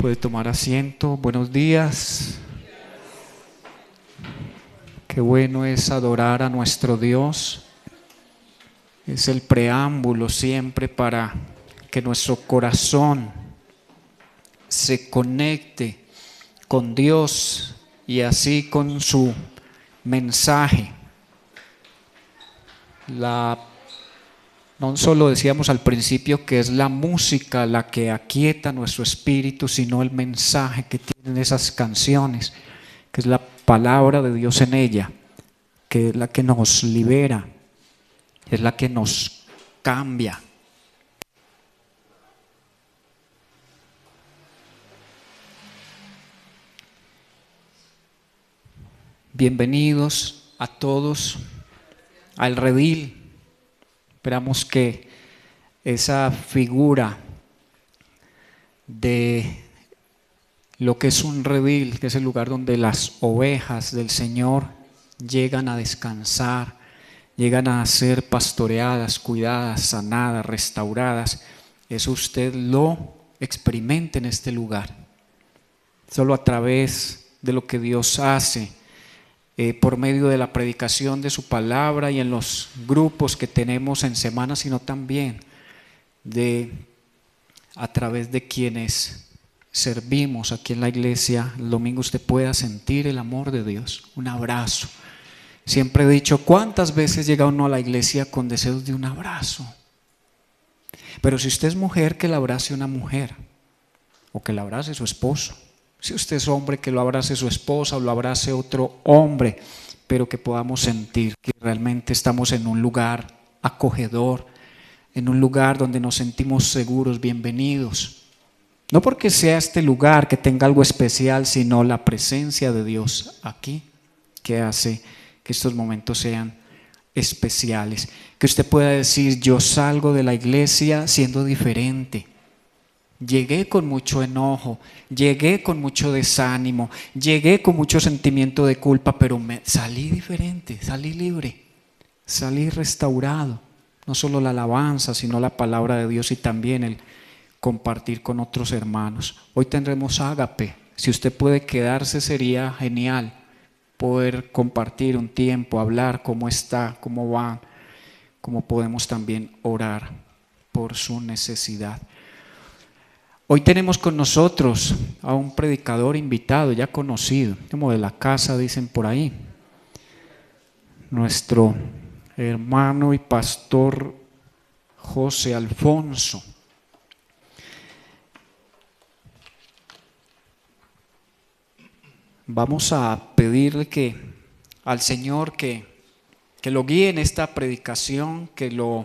Puede tomar asiento. Buenos días. Qué bueno es adorar a nuestro Dios. Es el preámbulo siempre para que nuestro corazón se conecte con Dios y así con su mensaje. No solo decíamos al principio que es la música la que aquieta nuestro espíritu, sino el mensaje que tienen esas canciones, que es la palabra de Dios en ella, que es la que nos libera, es la que nos cambia. Bienvenidos a todos al redil. Esperamos que esa figura de lo que es un redil, que es el lugar donde las ovejas del Señor llegan a descansar, llegan a ser pastoreadas, cuidadas, sanadas, restauradas, eso usted lo experimente en este lugar. Solo a través de lo que Dios hace, por medio de la predicación de su palabra y en los grupos que tenemos en semana, sino también a través de quienes servimos aquí en la iglesia. El domingo usted pueda sentir el amor de Dios, un abrazo. Siempre he dicho, ¿cuántas veces llega uno a la iglesia con deseos de un abrazo? Pero si usted es mujer, que la abrace una mujer, o que la abrace su esposo. Si usted es hombre, que lo abrace su esposa o lo abrace otro hombre, pero que podamos sentir que realmente estamos en un lugar acogedor, en un lugar donde nos sentimos seguros, bienvenidos. No porque sea este lugar que tenga algo especial, sino la presencia de Dios aquí, que hace que estos momentos sean especiales. Que usted pueda decir, yo salgo de la iglesia siendo diferente. Llegué con mucho enojo, llegué con mucho desánimo, llegué con mucho sentimiento de culpa, pero salí diferente, salí libre, salí restaurado. No solo la alabanza, sino la palabra de Dios y también el compartir con otros hermanos. Hoy tendremos ágape. Si usted puede quedarse, sería genial poder compartir un tiempo, hablar cómo está, cómo va, cómo podemos también orar por su necesidad. Hoy tenemos con nosotros a un predicador invitado, ya conocido, como de la casa dicen por ahí, nuestro hermano y pastor José Alfonso. Vamos a pedirle al Señor que lo guíe en esta predicación, que lo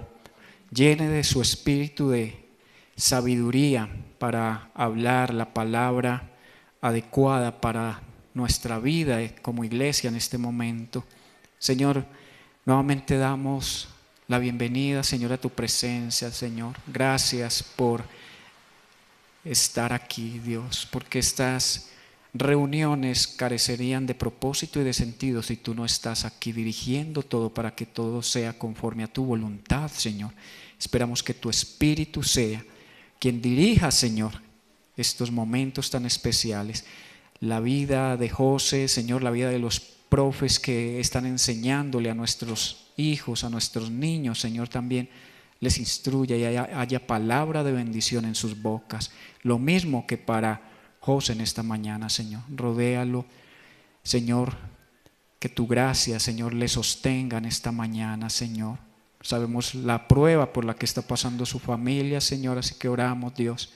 llene de su espíritu de sabiduría para hablar la palabra adecuada para nuestra vida como iglesia en este momento. Señor, nuevamente damos la bienvenida, Señor, a tu presencia, Señor. Gracias por estar aquí, Dios, porque estas reuniones carecerían de propósito y de sentido si tú no estás aquí dirigiendo todo para que todo sea conforme a tu voluntad, Señor. Esperamos que tu Espíritu sea quien dirija, Señor, estos momentos tan especiales. La vida de José, Señor, la vida de los profes que están enseñándole a nuestros hijos, a nuestros niños, Señor, también les instruya y haya palabra de bendición en sus bocas. Lo mismo que para José en esta mañana, Señor. Rodéalo, Señor, que tu gracia, Señor, le sostenga en esta mañana, Señor. Sabemos la prueba por la que está pasando su familia, Señor, así que oramos, Dios,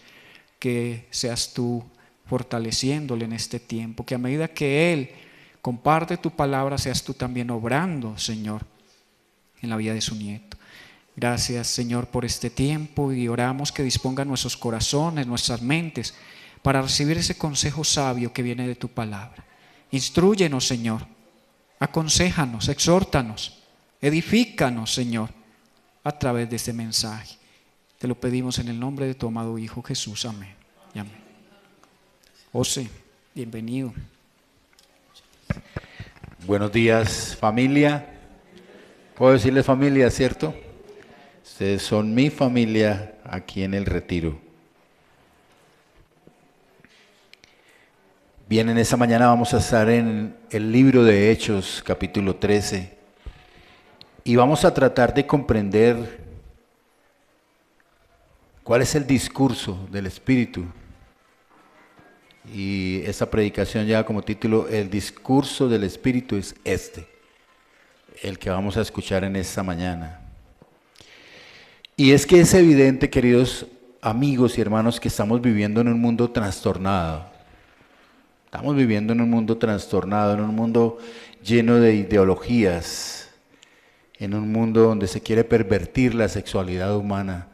que seas tú fortaleciéndole en este tiempo, que a medida que Él comparte tu palabra, seas tú también obrando, Señor, en la vida de su nieto. Gracias, Señor, por este tiempo y oramos que disponga nuestros corazones, nuestras mentes, para recibir ese consejo sabio que viene de tu palabra. Instrúyenos, Señor, aconséjanos, exhórtanos, edifícanos, Señor, a través de este mensaje. Te lo pedimos en el nombre de tu amado Hijo Jesús. Amén y amén. José, bienvenido. Buenos días, familia. Puedo decirles familia, ¿cierto? Ustedes son mi familia aquí en el retiro. Bien, en esta mañana vamos a estar en el libro de Hechos, capítulo 13, y vamos a tratar de comprender cuál es el discurso del Espíritu. Y esta predicación lleva como título, el discurso del Espíritu es el que vamos a escuchar en esta mañana. Y es que es evidente, queridos amigos y hermanos, que estamos viviendo en un mundo trastornado. Estamos viviendo en un mundo trastornado, en un mundo lleno de ideologías, en un mundo donde se quiere pervertir la sexualidad humana,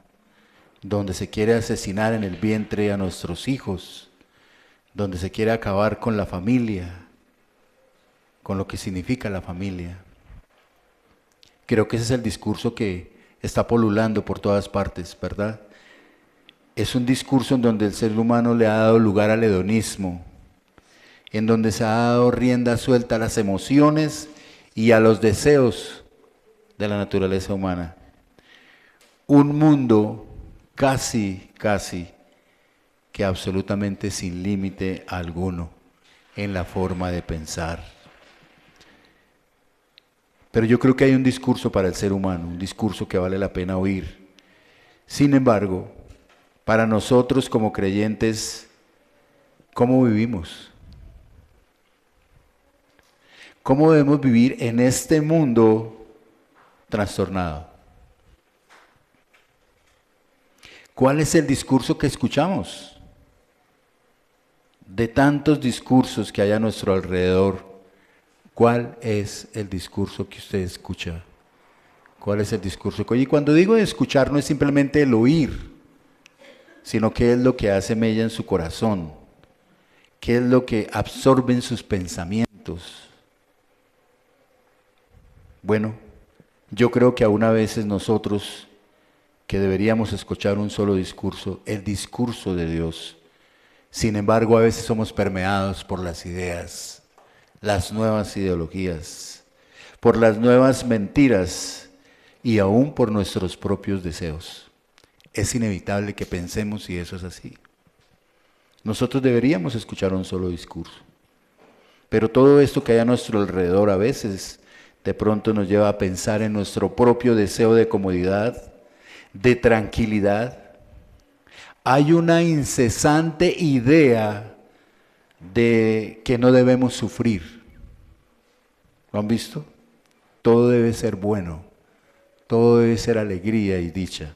donde se quiere asesinar en el vientre a nuestros hijos, donde se quiere acabar con la familia, con lo que significa la familia. Creo que ese es el discurso que está polulando por todas partes, ¿verdad? Es un discurso en donde el ser humano le ha dado lugar al hedonismo, en donde se ha dado rienda suelta a las emociones y a los deseos de la naturaleza humana. Un mundo casi que absolutamente sin límite alguno en la forma de pensar. Pero yo creo que hay un discurso para el ser humano, un discurso que vale la pena oír. Sin embargo, para nosotros como creyentes, ¿cómo vivimos? ¿Cómo debemos vivir en este mundo trastornado? ¿Cuál es el discurso que escuchamos? De tantos discursos que hay a nuestro alrededor, ¿cuál es el discurso que usted escucha? ¿Cuál es el discurso? Y cuando digo de escuchar no es simplemente el oír, sino qué es lo que hace mella en su corazón, qué es lo que absorbe en sus pensamientos. Bueno, yo creo que aún a veces nosotros que deberíamos escuchar un solo discurso, el discurso de Dios. Sin embargo, a veces somos permeados por las ideas, las nuevas ideologías, por las nuevas mentiras y aún por nuestros propios deseos. Es inevitable que pensemos y eso es así. Nosotros deberíamos escuchar un solo discurso. Pero todo esto que hay a nuestro alrededor a veces de pronto nos lleva a pensar en nuestro propio deseo de comodidad, de tranquilidad. Hay una incesante idea de que no debemos sufrir. ¿Lo han visto? Todo debe ser bueno, todo debe ser alegría y dicha.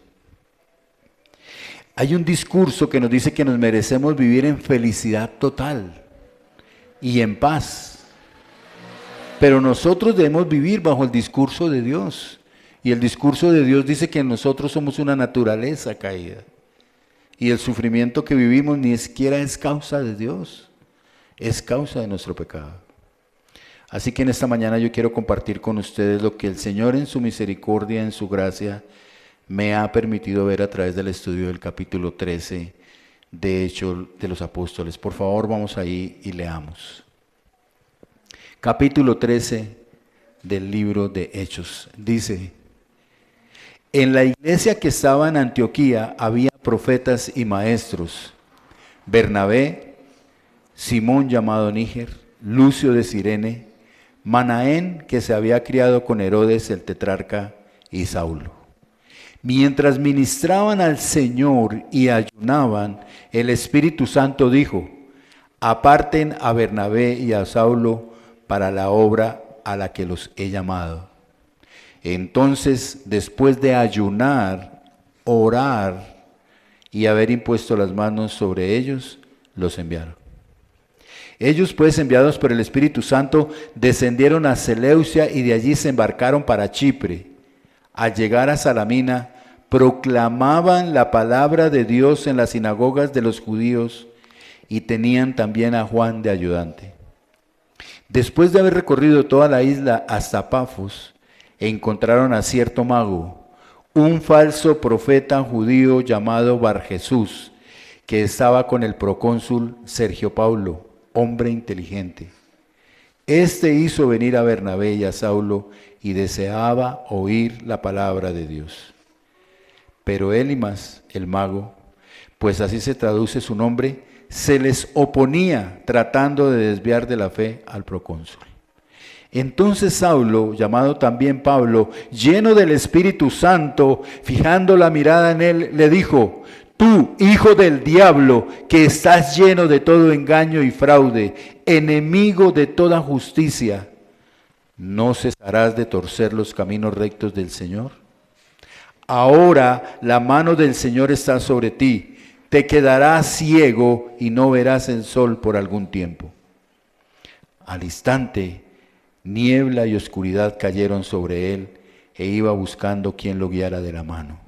Hay un discurso que nos dice que nos merecemos vivir en felicidad total y en paz. Pero nosotros debemos vivir bajo el discurso de Dios. Y el discurso de Dios dice que nosotros somos una naturaleza caída. Y el sufrimiento que vivimos ni siquiera es causa de Dios, es causa de nuestro pecado. Así que en esta mañana yo quiero compartir con ustedes lo que el Señor en su misericordia, en su gracia, me ha permitido ver a través del estudio del capítulo 13 de Hechos de los Apóstoles. Por favor, vamos ahí y leamos. Capítulo 13 del libro de Hechos. Dice: en la iglesia que estaba en Antioquía había profetas y maestros: Bernabé, Simón llamado Níger, Lucio de Cirene, Manaén, que se había criado con Herodes el tetrarca, y Saulo. Mientras ministraban al Señor y ayunaban, el Espíritu Santo dijo: aparten a Bernabé y a Saulo para la obra a la que los he llamado. Entonces, después de ayunar, orar y haber impuesto las manos sobre ellos, los enviaron. Ellos, pues, enviados por el Espíritu Santo, descendieron a Seleucia y de allí se embarcaron para Chipre. Al llegar a Salamina, proclamaban la palabra de Dios en las sinagogas de los judíos y tenían también a Juan de ayudante. Después de haber recorrido toda la isla hasta Pafos, encontraron a cierto mago, un falso profeta judío llamado Barjesús, que estaba con el procónsul Sergio Paulo, hombre inteligente. Este hizo venir a Bernabé y a Saulo y deseaba oír la palabra de Dios. Pero Elimas, el mago, pues así se traduce su nombre, se les oponía tratando de desviar de la fe al procónsul. Entonces Saulo, llamado también Pablo, lleno del Espíritu Santo, fijando la mirada en él, le dijo: tú, hijo del diablo, que estás lleno de todo engaño y fraude, enemigo de toda justicia, ¿no cesarás de torcer los caminos rectos del Señor? Ahora la mano del Señor está sobre ti, te quedarás ciego y no verás el sol por algún tiempo. Al instante, niebla y oscuridad cayeron sobre él e iba buscando quien lo guiara de la mano.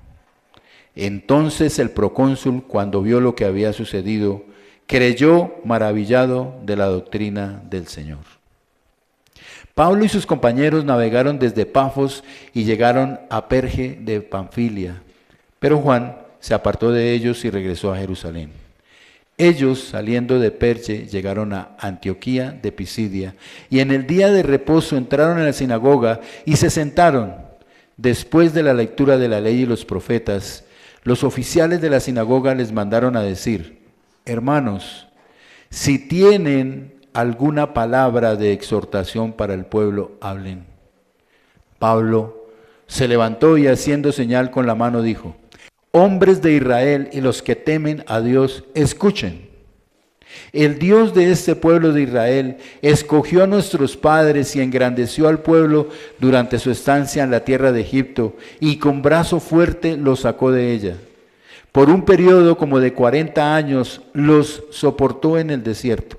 Entonces el procónsul, cuando vio lo que había sucedido, creyó maravillado de la doctrina del Señor. Pablo y sus compañeros navegaron desde Pafos y llegaron a Perge de Panfilia, pero Juan se apartó de ellos y regresó a Jerusalén. Ellos, saliendo de Perge, llegaron a Antioquía de Pisidia, y en el día de reposo entraron en la sinagoga y se sentaron. Después de la lectura de la ley y los profetas, los oficiales de la sinagoga les mandaron a decir: hermanos, si tienen alguna palabra de exhortación para el pueblo, hablen. Pablo se levantó y haciendo señal con la mano dijo: hombres de Israel y los que temen a Dios, escuchen. El Dios de este pueblo de Israel escogió a nuestros padres y engrandeció al pueblo durante su estancia en la tierra de Egipto y con brazo fuerte los sacó de ella. Por un periodo como de 40 años los soportó en el desierto.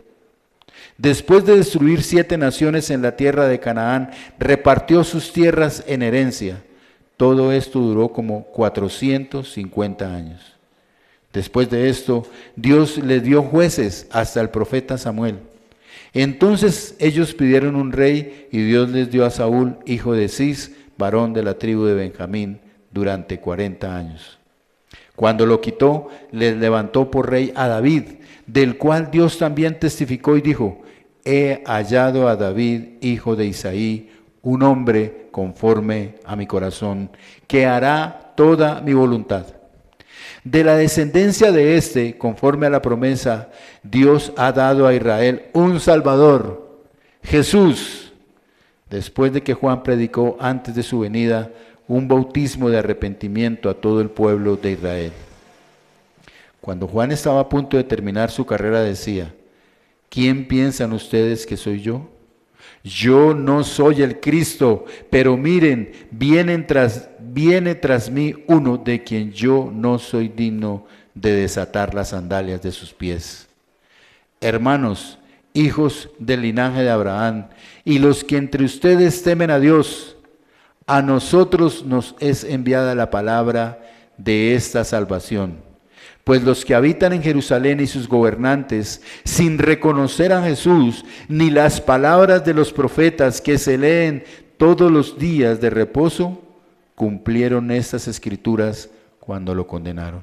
Después de destruir 7 naciones en la tierra de Canaán, repartió sus tierras en herencia. Todo esto duró como 450 años. Después de esto, Dios les dio jueces hasta el profeta Samuel. Entonces ellos pidieron un rey y Dios les dio a Saúl, hijo de Cis, varón de la tribu de Benjamín, durante 40 años. Cuando lo quitó, les levantó por rey a David, del cual Dios también testificó y dijo: he hallado a David, hijo de Isaí, un hombre conforme a mi corazón, que hará toda mi voluntad. De la descendencia de éste, conforme a la promesa, Dios ha dado a Israel un Salvador, Jesús. Después de que Juan predicó antes de su venida un bautismo de arrepentimiento a todo el pueblo de Israel. Cuando Juan estaba a punto de terminar su carrera decía: ¿quién piensan ustedes que soy yo? Yo no soy el Cristo, pero miren, viene tras mí uno de quien yo no soy digno de desatar las sandalias de sus pies. Hermanos, hijos del linaje de Abraham, y los que entre ustedes temen a Dios, a nosotros nos es enviada la palabra de esta salvación. Pues los que habitan en Jerusalén y sus gobernantes, sin reconocer a Jesús, ni las palabras de los profetas que se leen todos los días de reposo, cumplieron estas escrituras cuando lo condenaron.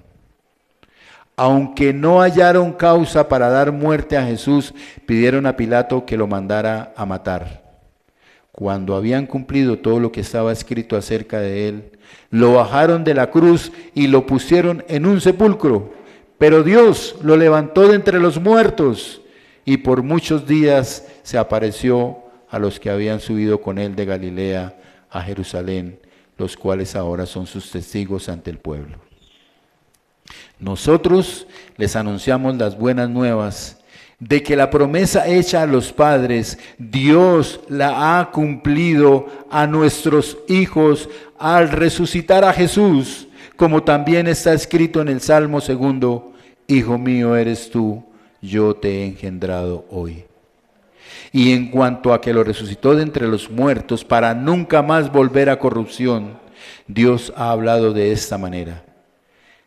Aunque no hallaron causa para dar muerte a Jesús, pidieron a Pilato que lo mandara a matar. Cuando habían cumplido todo lo que estaba escrito acerca de él, lo bajaron de la cruz y lo pusieron en un sepulcro. Pero Dios lo levantó de entre los muertos y por muchos días se apareció a los que habían subido con él de Galilea a Jerusalén, los cuales ahora son sus testigos ante el pueblo. Nosotros les anunciamos las buenas nuevas de que la promesa hecha a los padres, Dios la ha cumplido a nuestros hijos al resucitar a Jesús, como también está escrito en el Salmo 2: Hijo mío eres tú, yo te he engendrado hoy. Y en cuanto a que lo resucitó de entre los muertos para nunca más volver a corrupción, Dios ha hablado de esta manera: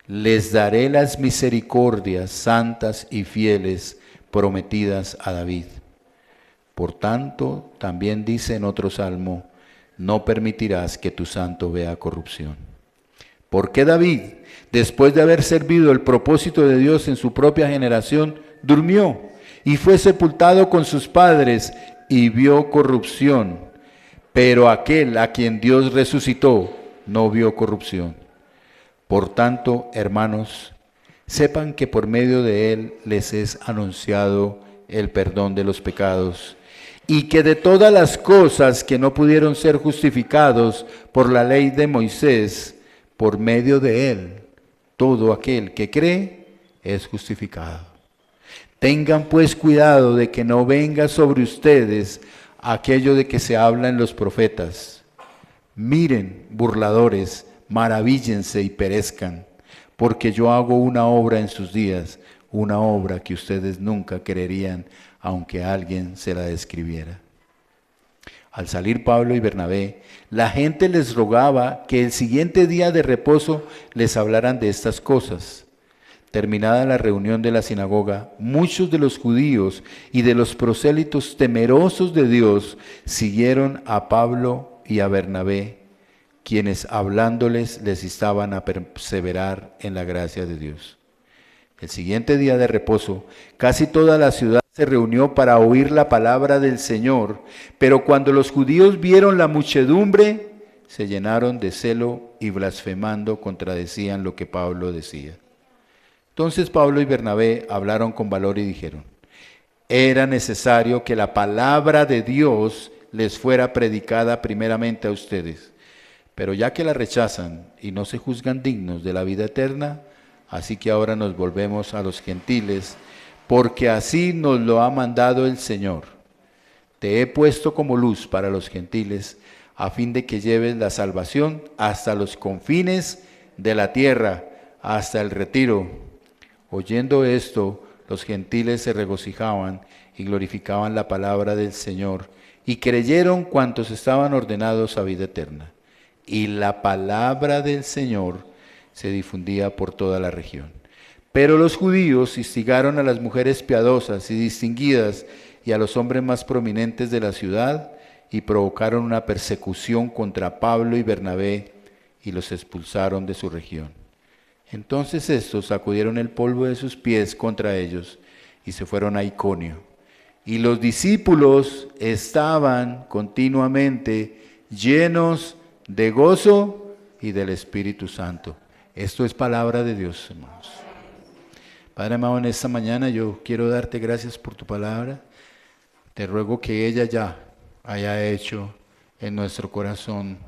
les daré las misericordias santas y fieles prometidas a David. Por tanto, también dice en otro salmo: no permitirás que tu santo vea corrupción. Porque David, después de haber servido el propósito de Dios en su propia generación, durmió y fue sepultado con sus padres y vio corrupción. Pero aquel a quien Dios resucitó no vio corrupción. Por tanto, hermanos, sepan que por medio de él les es anunciado el perdón de los pecados, y que de todas las cosas que no pudieron ser justificados por la ley de Moisés, por medio de él, todo aquel que cree es justificado. Tengan pues cuidado de que no venga sobre ustedes aquello de que se habla en los profetas. Miren, burladores, maravíllense y perezcan, porque yo hago una obra en sus días, una obra que ustedes nunca creerían, aunque alguien se la describiera. Al salir Pablo y Bernabé, la gente les rogaba que el siguiente día de reposo les hablaran de estas cosas. Terminada la reunión de la sinagoga, muchos de los judíos y de los prosélitos temerosos de Dios siguieron a Pablo y a Bernabé, quienes hablándoles les instaban a perseverar en la gracia de Dios. El siguiente día de reposo, casi toda la ciudad se reunió para oír la palabra del Señor, pero cuando los judíos vieron la muchedumbre, se llenaron de celo y blasfemando contradecían lo que Pablo decía. Entonces Pablo y Bernabé hablaron con valor y dijeron: era necesario que la palabra de Dios les fuera predicada primeramente a ustedes, pero ya que la rechazan y no se juzgan dignos de la vida eterna, así que ahora nos volvemos a los gentiles, porque así nos lo ha mandado el Señor. Te he puesto como luz para los gentiles, a fin de que lleves la salvación hasta los confines de la tierra, hasta el retiro. Oyendo esto, los gentiles se regocijaban y glorificaban la palabra del Señor, y creyeron cuantos estaban ordenados a vida eterna. Y la palabra del Señor se difundía por toda la región. Pero los judíos instigaron a las mujeres piadosas y distinguidas y a los hombres más prominentes de la ciudad y provocaron una persecución contra Pablo y Bernabé y los expulsaron de su región. Entonces estos sacudieron el polvo de sus pies contra ellos y se fueron a Iconio. Y los discípulos estaban continuamente llenos de gozo y del Espíritu Santo. Esto es palabra de Dios, hermanos. Padre amado, en esta mañana yo quiero darte gracias por tu palabra. Te ruego que ella ya haya hecho en nuestro corazón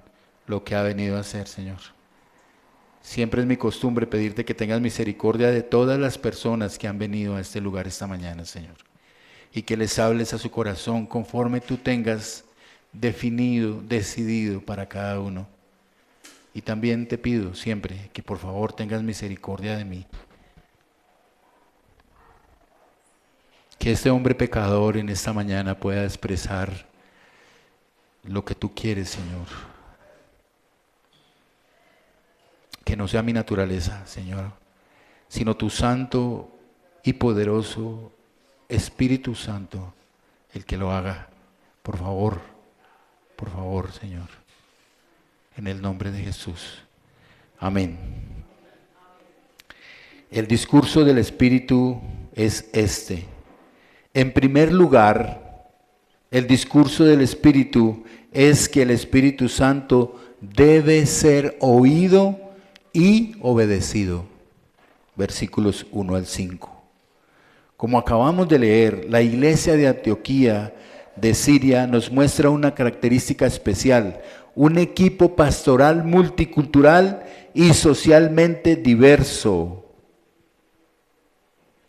lo que ha venido a hacer, Señor. Siempre es mi costumbre pedirte que tengas misericordia de todas las personas que han venido a este lugar esta mañana, Señor, y que les hables a su corazón conforme tú tengas definido, decidido para cada uno. Y también te pido siempre que por favor tengas misericordia de mí. Que este hombre pecador en esta mañana pueda expresar lo que tú quieres, Señor. Que no sea mi naturaleza, Señor, sino tu santo y poderoso Espíritu Santo el que lo haga. Por favor, Señor. En el nombre de Jesús. Amén. El discurso del Espíritu es este. En primer lugar, el discurso del Espíritu es que el Espíritu Santo debe ser oído y obedecido. Versículos 1 al 5. Como acabamos de leer, la iglesia de Antioquía de Siria nos muestra una característica especial, un equipo pastoral multicultural y socialmente diverso.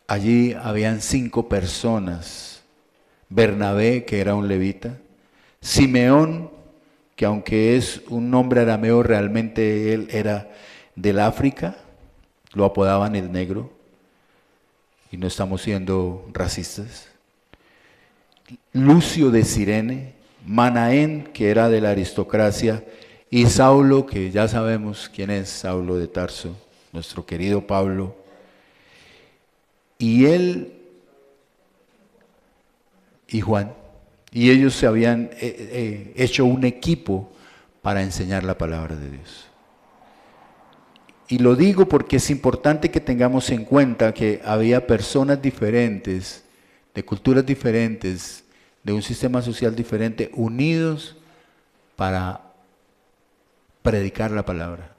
Allí habían 5 personas: Bernabé, que era un levita; Simeón, que aunque es un nombre arameo, realmente él era del África, lo apodaban el negro, y no estamos siendo racistas; Lucio de Cirene; Manaén, que era de la aristocracia; y Saulo, que ya sabemos quién es Saulo de Tarso, nuestro querido Pablo. Y él y Juan, y ellos se habían hecho un equipo para enseñar la palabra de Dios. Y lo digo porque es importante que tengamos en cuenta que había personas diferentes, de culturas diferentes, de un sistema social diferente, unidos para predicar la palabra.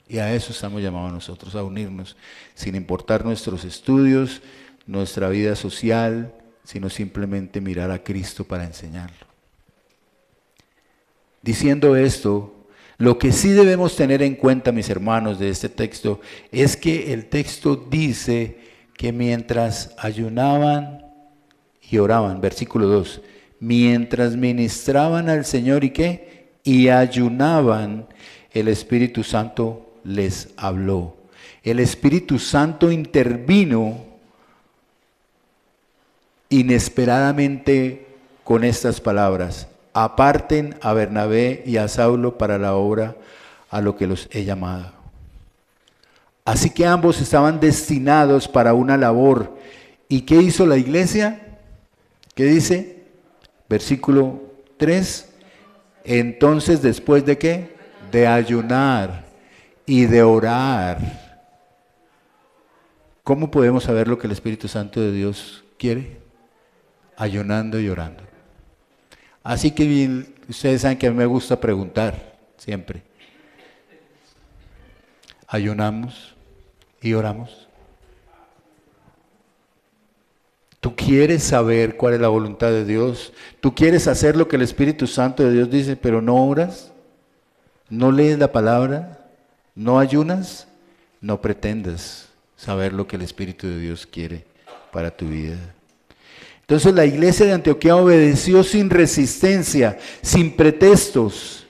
Y a eso estamos llamados nosotros, a unirnos, sin importar nuestros estudios, nuestra vida social, sino simplemente mirar a Cristo para enseñarlo. Diciendo esto, lo que sí debemos tener en cuenta, mis hermanos, de este texto, es que el texto dice que mientras ayunaban y oraban, versículo 2, mientras ministraban al Señor y ¿qué? Y ayunaban, el Espíritu Santo les habló. El Espíritu Santo intervino inesperadamente con estas palabras: aparten a Bernabé y a Saulo para la obra a lo que los he llamado. Así que ambos estaban destinados para una labor. ¿Y qué hizo la iglesia? ¿Qué dice? Versículo 3. Entonces, ¿después de qué? De ayunar y de orar. ¿Cómo podemos saber lo que el Espíritu Santo de Dios quiere? Ayunando y orando. Así que ustedes saben que a mí me gusta preguntar siempre. ¿Ayunamos y oramos? ¿Tú quieres saber cuál es la voluntad de Dios? ¿Tú quieres hacer lo que el Espíritu Santo de Dios dice, pero no oras? ¿No lees la palabra? ¿No ayunas? No pretendas saber lo que el Espíritu de Dios quiere para tu vida. Entonces la iglesia de Antioquía obedeció sin resistencia, sin pretextos.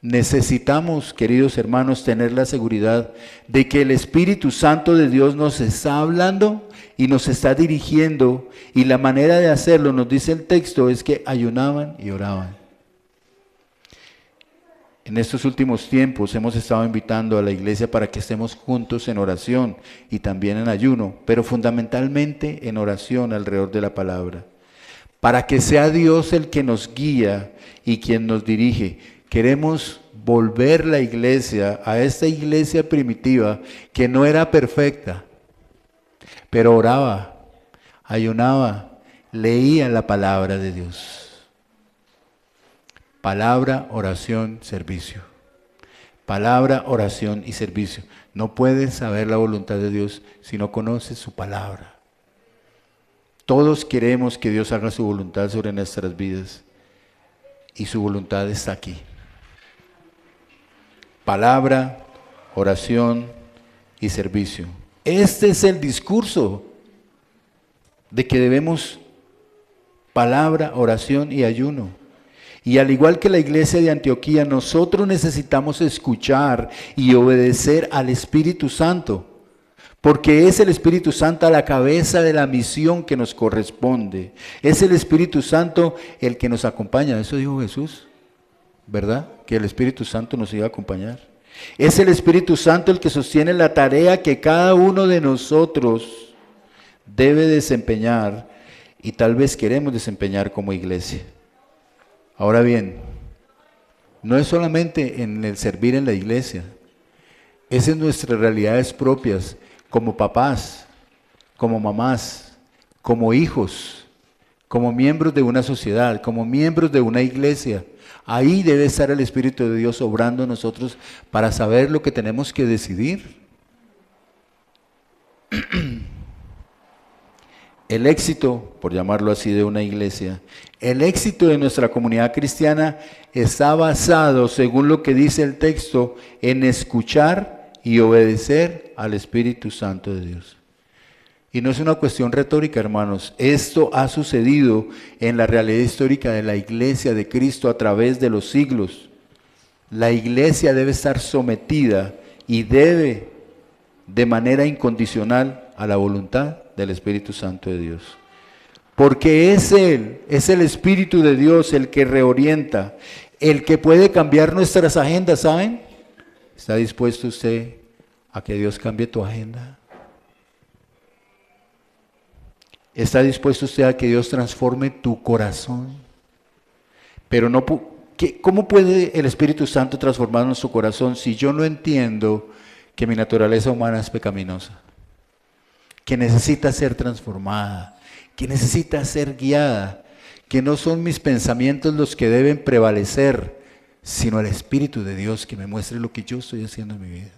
Necesitamos, queridos hermanos, tener la seguridad de que el Espíritu Santo de Dios nos está hablando y nos está dirigiendo, y la manera de hacerlo, nos dice el texto, es que ayunaban y oraban. En estos últimos tiempos hemos estado invitando a la iglesia para que estemos juntos en oración y también en ayuno, pero fundamentalmente en oración alrededor de la palabra, para que sea Dios el que nos guía y quien nos dirige. Queremos volver la iglesia a esta iglesia primitiva que no era perfecta, pero oraba, ayunaba, leía la palabra de Dios. Palabra, oración, servicio. Palabra, oración y servicio. No puedes saber la voluntad de Dios si no conoces su palabra. Todos queremos que Dios haga su voluntad sobre nuestras vidas, y su voluntad está aquí. Palabra, oración y servicio. Este es el discurso de que debemos palabra, oración y ayuno. Y al igual que la iglesia de Antioquía, nosotros necesitamos escuchar y obedecer al Espíritu Santo, porque es el Espíritu Santo a la cabeza de la misión que nos corresponde. Es el Espíritu Santo el que nos acompaña. Eso dijo Jesús, ¿verdad? Que el Espíritu Santo nos iba a acompañar. Es el Espíritu Santo el que sostiene la tarea que cada uno de nosotros debe desempeñar y tal vez queremos desempeñar como iglesia. Ahora bien, no es solamente en el servir en la iglesia, es en nuestras realidades propias, como papás, como mamás, como hijos, como miembros de una sociedad, como miembros de una iglesia. Ahí debe estar el Espíritu de Dios obrando en nosotros para saber lo que tenemos que decidir. El éxito, por llamarlo así, de una iglesia, el éxito de nuestra comunidad cristiana está basado, según lo que dice el texto, en escuchar y obedecer al Espíritu Santo de Dios. Y no es una cuestión retórica, hermanos. Esto ha sucedido en la realidad histórica de la iglesia de Cristo a través de los siglos. La iglesia debe estar sometida y debe, de manera incondicional, a la voluntad del Espíritu Santo de Dios. Porque es Él, es el Espíritu de Dios el que reorienta, el que puede cambiar nuestras agendas, ¿saben? ¿Está dispuesto usted a que Dios cambie tu agenda? ¿Está dispuesto usted a que Dios transforme tu corazón? Pero no, ¿cómo puede el Espíritu Santo transformar nuestro corazón si yo no entiendo que mi naturaleza humana es pecaminosa? Que necesita ser transformada, que necesita ser guiada, que no son mis pensamientos los que deben prevalecer, sino el Espíritu de Dios que me muestre lo que yo estoy haciendo en mi vida.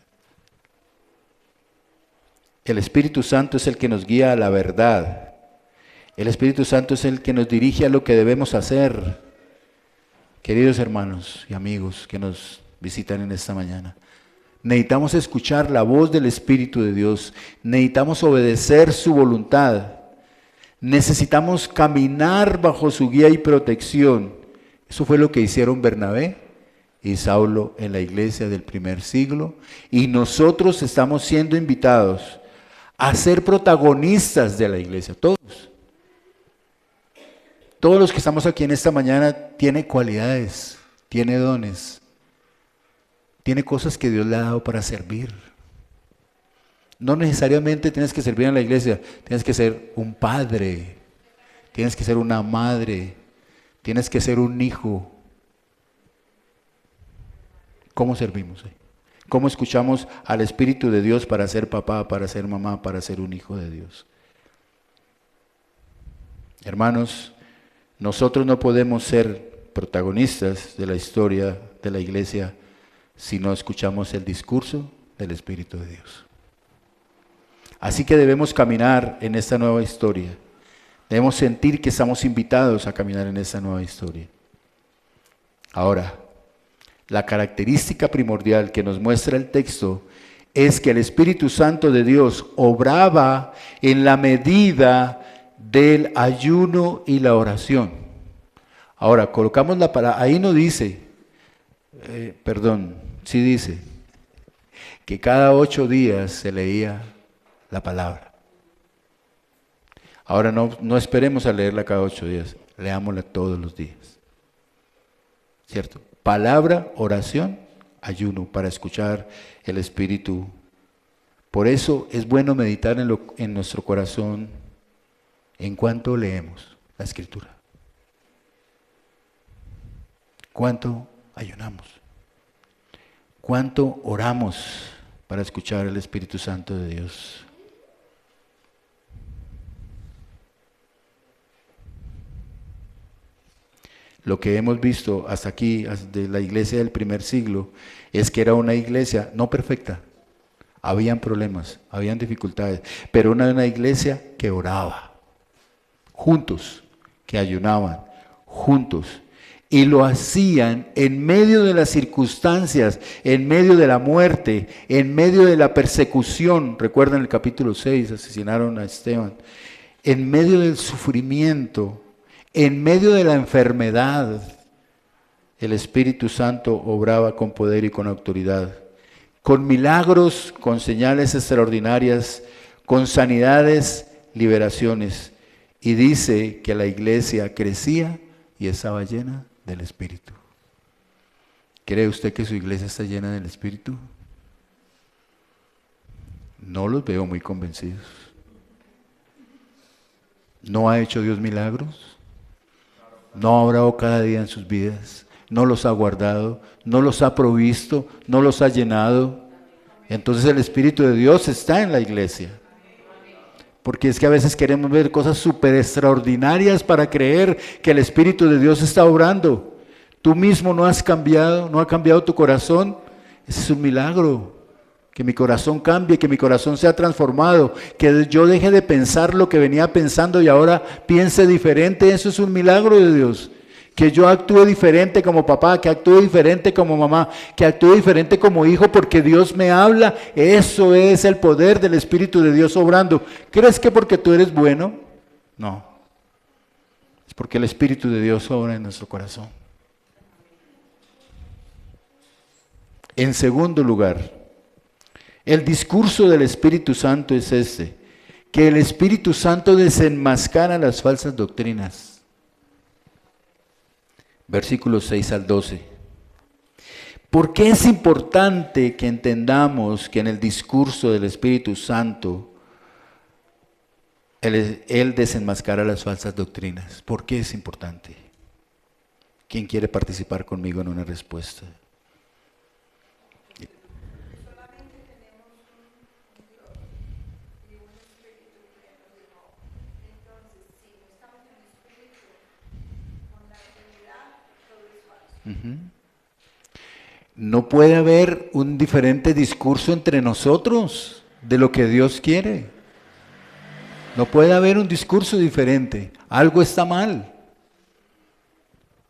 El Espíritu Santo es el que nos guía a la verdad. El Espíritu Santo es el que nos dirige a lo que debemos hacer. Queridos hermanos y amigos que nos visitan en esta mañana, necesitamos escuchar la voz del Espíritu de Dios. Necesitamos obedecer su voluntad. Necesitamos caminar bajo su guía y protección. Eso fue lo que hicieron Bernabé y Saulo en la iglesia del primer siglo. Y nosotros estamos siendo invitados a ser protagonistas de la iglesia. Todos. Todos los que estamos aquí en esta mañana tiene cualidades, tiene dones, tiene cosas que Dios le ha dado para servir. No necesariamente tienes que servir en la iglesia, tienes que ser un padre, tienes que ser una madre, tienes que ser un hijo. ¿Cómo servimos? ¿Cómo escuchamos al Espíritu de Dios para ser papá, para ser mamá, para ser un hijo de Dios? Hermanos, nosotros no podemos ser protagonistas de la historia de la iglesia si no escuchamos el discurso del Espíritu de Dios. Así que debemos caminar en esta nueva historia. Debemos sentir que estamos invitados a caminar en esta nueva historia. Ahora, la característica primordial que nos muestra el texto es que el Espíritu Santo de Dios obraba en la medida del ayuno y la oración. Ahora, colocamos la palabra, ahí no dice, sí dice, que cada 8 días se leía la palabra. Ahora no esperemos a leerla cada 8 días, leámosla todos los días. ¿Cierto? Palabra, oración, ayuno para escuchar el Espíritu. Por eso es bueno meditar en nuestro corazón en cuanto leemos la Escritura. ¿Cuánto ayunamos? ¿Cuánto oramos para escuchar el Espíritu Santo de Dios? Lo que hemos visto hasta aquí, de la iglesia del primer siglo, es que era una iglesia no perfecta. Habían problemas, habían dificultades, pero una iglesia que oraba, juntos, que ayunaban, juntos. Y lo hacían en medio de las circunstancias, en medio de la muerte, en medio de la persecución. Recuerdan el capítulo 6, asesinaron a Esteban. En medio del sufrimiento, en medio de la enfermedad, el Espíritu Santo obraba con poder y con autoridad, con milagros, con señales extraordinarias, con sanidades, liberaciones. Y dice que la iglesia crecía y estaba llena del Espíritu. ¿Cree usted que su iglesia está llena del Espíritu? No los veo muy convencidos. ¿No ha hecho Dios milagros? ¿No ha obrado cada día en sus vidas? ¿No los ha guardado? ¿No los ha provisto? ¿No los ha llenado? Entonces el Espíritu de Dios está en la iglesia. Porque es que a veces queremos ver cosas súper extraordinarias para creer que el Espíritu de Dios está obrando. Tú mismo no has cambiado, no ha cambiado tu corazón. Ese es un milagro. Que mi corazón cambie, que mi corazón sea transformado, que yo deje de pensar lo que venía pensando y ahora piense diferente. Eso es un milagro de Dios. Que yo actúe diferente como papá, que actúe diferente como mamá, que actúe diferente como hijo porque Dios me habla. Eso es el poder del Espíritu de Dios obrando. ¿Crees que porque tú eres bueno? No. Es porque el Espíritu de Dios obra en nuestro corazón. En segundo lugar, el discurso del Espíritu Santo es este, que el Espíritu Santo desenmascara las falsas doctrinas. Versículos 6 al 12. ¿Por qué es importante que entendamos que en el discurso del Espíritu Santo Él desenmascara las falsas doctrinas? ¿Por qué es importante? ¿Quién quiere participar conmigo en una respuesta? No puede haber un diferente discurso entre nosotros. de lo que Dios quiere. No puede haber un discurso diferente. Algo está mal.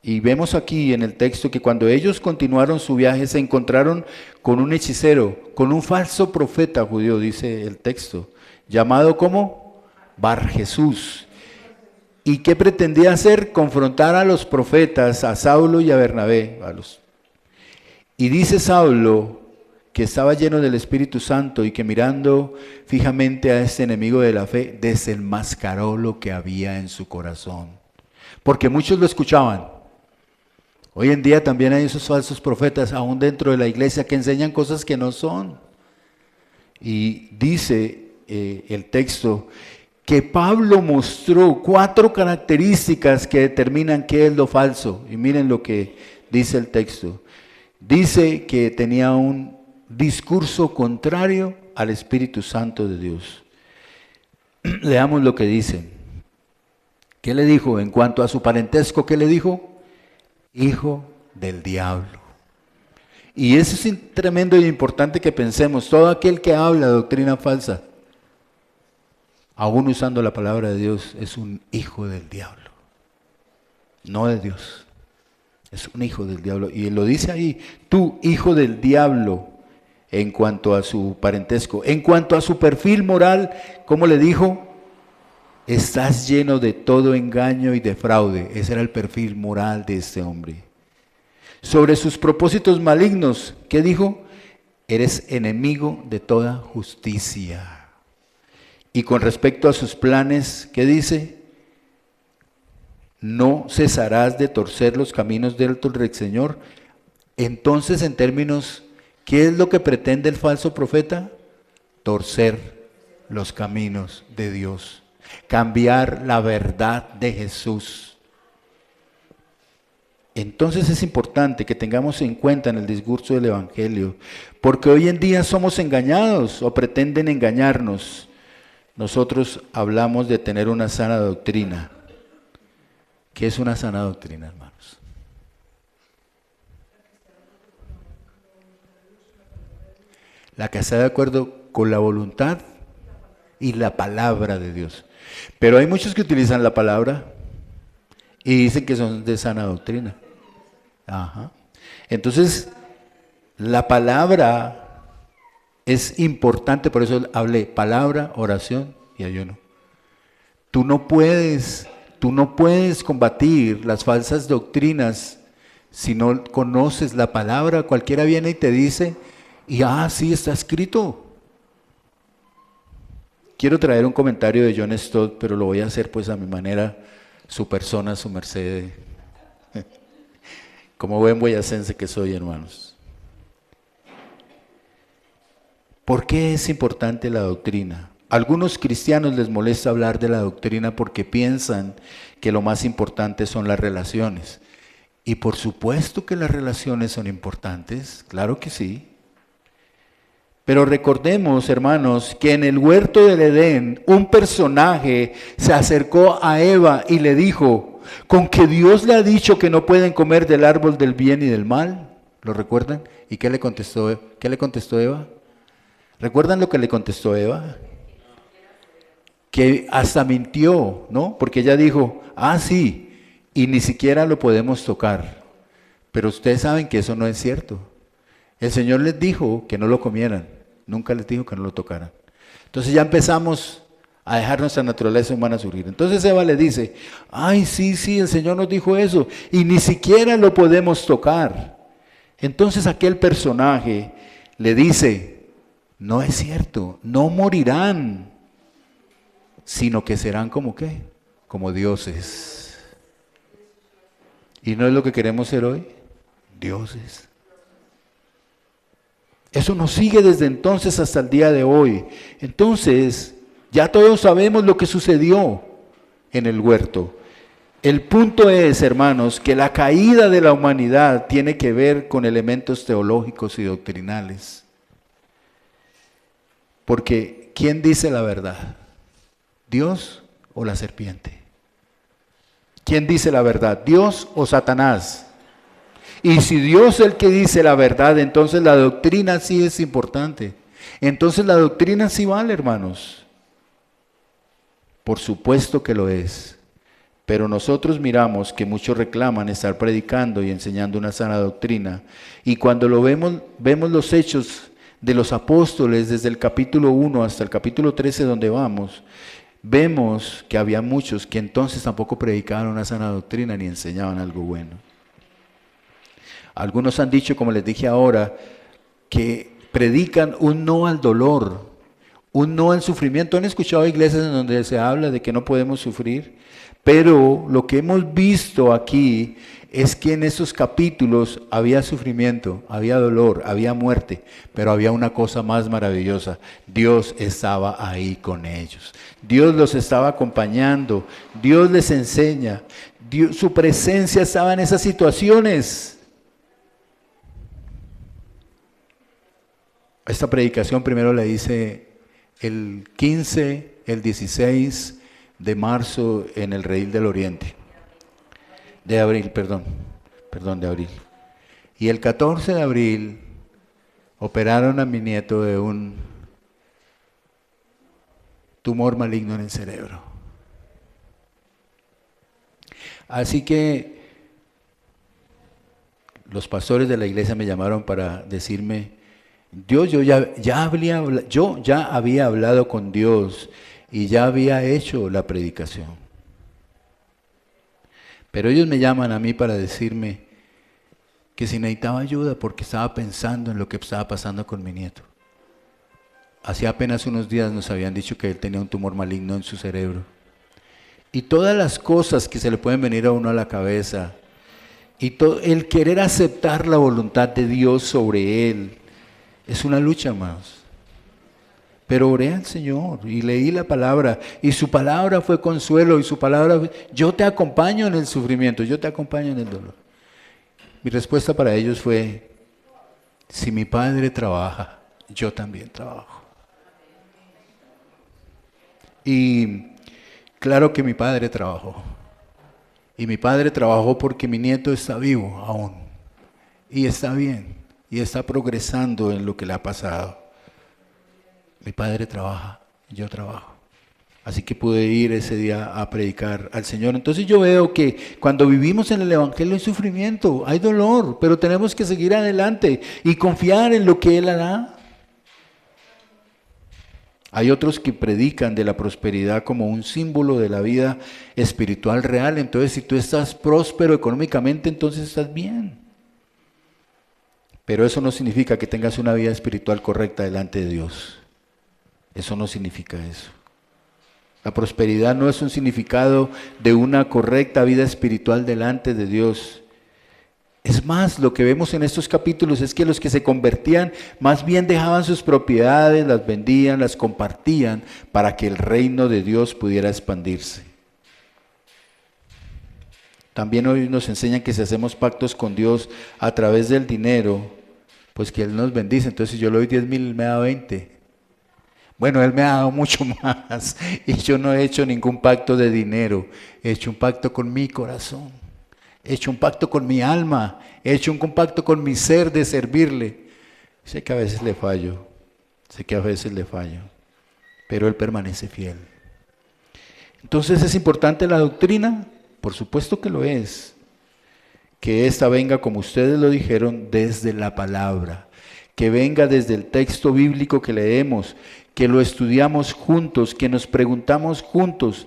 Y vemos aquí en el texto que cuando ellos continuaron su viaje se encontraron con un hechicero, con un falso profeta judío, dice el texto, llamado como Bar Jesús. ¿Y qué pretendía hacer? Confrontar a los profetas, a Saulo y a Bernabé. Y dice Saulo que estaba lleno del Espíritu Santo y que mirando fijamente a este enemigo de la fe, desenmascaró lo que había en su corazón. Porque muchos lo escuchaban. Hoy en día también hay esos falsos profetas, aún dentro de la iglesia, que enseñan cosas que no son. Y dice el texto que Pablo mostró 4 características que determinan qué es lo falso. Y miren lo que dice el texto. Dice que tenía un discurso contrario al Espíritu Santo de Dios. Leamos lo que dice. ¿Qué le dijo? En cuanto a su parentesco, ¿qué le dijo? Hijo del diablo. Y eso es tremendo y importante que pensemos. Todo aquel que habla doctrina falsa, aún usando la palabra de Dios, es un hijo del diablo, no de Dios. Es un hijo del diablo. Y lo dice ahí, tú, hijo del diablo, en cuanto a su parentesco. En cuanto a su perfil moral, ¿cómo le dijo? Estás lleno de todo engaño y de fraude. Ese era el perfil moral de este hombre. Sobre sus propósitos malignos, ¿qué dijo? Eres enemigo de toda justicia. Y con respecto a sus planes, ¿qué dice? No cesarás de torcer los caminos del Señor. Entonces, en términos, ¿qué es lo que pretende el falso profeta? Torcer los caminos de Dios. Cambiar la verdad de Jesús. Entonces es importante que tengamos en cuenta en el discurso del Evangelio, porque hoy en día somos engañados o pretenden engañarnos. Nosotros hablamos de tener una sana doctrina. ¿Qué es una sana doctrina, hermanos? La que está de acuerdo con la voluntad y la palabra de Dios. Pero hay muchos que utilizan la palabra y dicen que son de sana doctrina. Ajá. Entonces, la palabra es importante, por eso hablé palabra, oración y ayuno. Tú no puedes combatir las falsas doctrinas si no conoces la palabra. Cualquiera viene y te dice, y sí está escrito. Quiero traer un comentario de John Stott, pero lo voy a hacer pues a mi manera, su persona, su merced. Como buen boyacense que soy, hermanos. ¿Por qué es importante la doctrina? A algunos cristianos les molesta hablar de la doctrina porque piensan que lo más importante son las relaciones. Y por supuesto que las relaciones son importantes, claro que sí. Pero recordemos, hermanos, que en el huerto del Edén un personaje se acercó a Eva y le dijo, ¿con que Dios le ha dicho que no pueden comer del árbol del bien y del mal? ¿Lo recuerdan? ¿Y qué le contestó Eva? ¿Recuerdan lo que le contestó Eva? Que hasta mintió, ¿no? Porque ella dijo, sí, y ni siquiera lo podemos tocar. Pero ustedes saben que eso no es cierto. El Señor les dijo que no lo comieran. Nunca les dijo que no lo tocaran. Entonces ya empezamos a dejar nuestra naturaleza humana surgir. Entonces Eva le dice, sí, el Señor nos dijo eso y ni siquiera lo podemos tocar. Entonces aquel personaje le dice, no es cierto, no morirán, sino que serán como ¿qué? Como dioses. ¿Y no es lo que queremos ser hoy? Dioses. Eso nos sigue desde entonces hasta el día de hoy. Entonces, ya todos sabemos lo que sucedió en el huerto. El punto es, hermanos, que la caída de la humanidad tiene que ver con elementos teológicos y doctrinales. Porque, ¿quién dice la verdad? ¿Dios o la serpiente? ¿Quién dice la verdad? ¿Dios o Satanás? Y si Dios es el que dice la verdad, entonces la doctrina sí es importante. Entonces la doctrina sí vale, hermanos. Por supuesto que lo es. Pero nosotros miramos que muchos reclaman estar predicando y enseñando una sana doctrina. Y cuando lo vemos los hechos de los apóstoles desde el capítulo 1 hasta el capítulo 13 donde vemos que había muchos que entonces tampoco predicaban una sana doctrina ni enseñaban algo bueno. Algunos han dicho, como les dije ahora, que predican un no al dolor, un no al sufrimiento. ¿Han escuchado iglesias en donde se habla de que no podemos sufrir? Pero lo que hemos visto aquí es que en esos capítulos había sufrimiento, había dolor, había muerte, pero había una cosa más maravillosa. Dios estaba ahí con ellos. Dios los estaba acompañando. Dios les enseña. Su presencia estaba en esas situaciones. Esta predicación primero la hice el 15, el 16 de marzo en el Redil del Oriente. De abril. Y el 14 de abril operaron a mi nieto de un tumor maligno en el cerebro. Así que los pastores de la iglesia me llamaron para decirme, yo ya había hablado con Dios y ya había hecho la predicación. Pero ellos me llaman a mí para decirme que si necesitaba ayuda porque estaba pensando en lo que estaba pasando con mi nieto. Hacía apenas unos días nos habían dicho que él tenía un tumor maligno en su cerebro. Y todas las cosas que se le pueden venir a uno a la cabeza, y todo el querer aceptar la voluntad de Dios sobre él, es una lucha, hermanos. Pero oré al Señor y leí la palabra, y su palabra fue consuelo, y su palabra fue, yo te acompaño en el sufrimiento, yo te acompaño en el dolor. Mi respuesta para ellos fue, si mi Padre trabaja, yo también trabajo. Y claro que mi Padre trabajó. Y mi Padre trabajó porque mi nieto está vivo aún. Y está bien. Y está progresando en lo que le ha pasado. Mi Padre trabaja, yo trabajo. Así que pude ir ese día a predicar al Señor. Entonces yo veo que cuando vivimos en el Evangelio hay sufrimiento, hay dolor, pero tenemos que seguir adelante y confiar en lo que Él hará. Hay otros que predican de la prosperidad como un símbolo de la vida espiritual real. Entonces, si tú estás próspero económicamente, entonces estás bien. Pero eso no significa que tengas una vida espiritual correcta delante de Dios. Eso no significa eso. La prosperidad no es un significado de una correcta vida espiritual delante de Dios. Es más, lo que vemos en estos capítulos es que los que se convertían más bien dejaban sus propiedades, las vendían, las compartían para que el reino de Dios pudiera expandirse. También hoy nos enseñan que si hacemos pactos con Dios a través del dinero, pues que Él nos bendice. Entonces si yo le doy 10,000, Él me da 20. Bueno, Él me ha dado mucho más y yo no he hecho ningún pacto de dinero. He hecho un pacto con mi corazón. He hecho un pacto con mi alma, he hecho un pacto con mi ser de servirle. Sé que a veces le fallo, pero Él permanece fiel. Entonces, ¿es importante la doctrina? Por supuesto que lo es. Que ésta venga, como ustedes lo dijeron, desde la palabra. Que venga desde el texto bíblico que leemos, que lo estudiamos juntos, que nos preguntamos juntos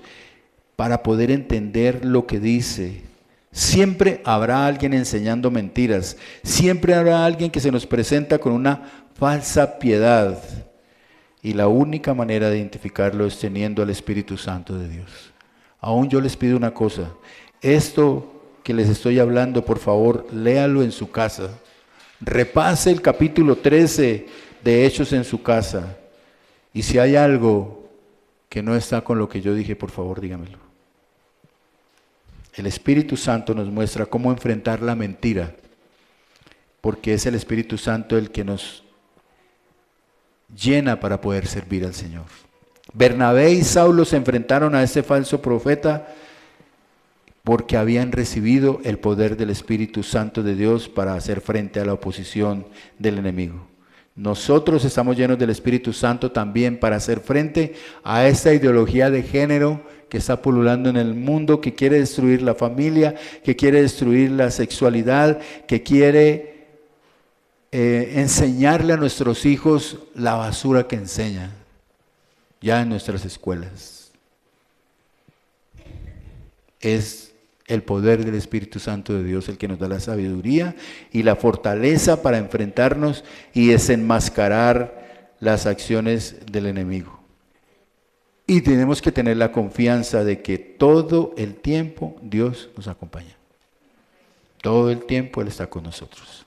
para poder entender lo que dice. Siempre habrá alguien enseñando mentiras, siempre habrá alguien que se nos presenta con una falsa piedad y la única manera de identificarlo es teniendo al Espíritu Santo de Dios. Aún yo les pido una cosa, esto que les estoy hablando, por favor, léalo en su casa, repase el capítulo 13 de Hechos en su casa y si hay algo que no está con lo que yo dije, por favor dígamelo. El Espíritu Santo nos muestra cómo enfrentar la mentira, porque es el Espíritu Santo el que nos llena para poder servir al Señor. Bernabé y Saulo se enfrentaron a este falso profeta porque habían recibido el poder del Espíritu Santo de Dios para hacer frente a la oposición del enemigo. Nosotros estamos llenos del Espíritu Santo también para hacer frente a esta ideología de género que está pululando en el mundo, que quiere destruir la familia, que quiere destruir la sexualidad, que quiere enseñarle a nuestros hijos la basura que enseñan ya en nuestras escuelas. Es el poder del Espíritu Santo de Dios el que nos da la sabiduría y la fortaleza para enfrentarnos y desenmascarar las acciones del enemigo. Y tenemos que tener la confianza de que todo el tiempo Dios nos acompaña. Todo el tiempo Él está con nosotros.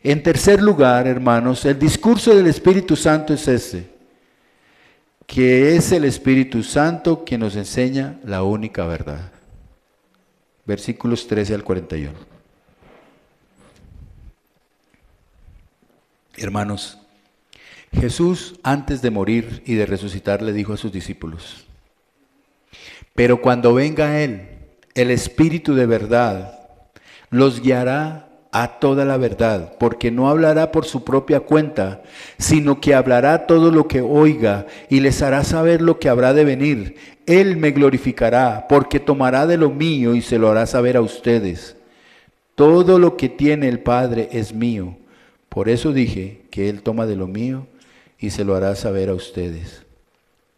En tercer lugar, hermanos, el discurso del Espíritu Santo es este, que es el Espíritu Santo quien nos enseña la única verdad. Versículos 13 al 41. Hermanos, Jesús antes de morir y de resucitar le dijo a sus discípulos: pero cuando venga Él, el Espíritu de verdad, los guiará a toda la verdad, porque no hablará por su propia cuenta, sino que hablará todo lo que oiga y les hará saber lo que habrá de venir. Él me glorificará, porque tomará de lo mío y se lo hará saber a ustedes. Todo lo que tiene el Padre es mío. Por eso dije que Él toma de lo mío y se lo hará saber a ustedes.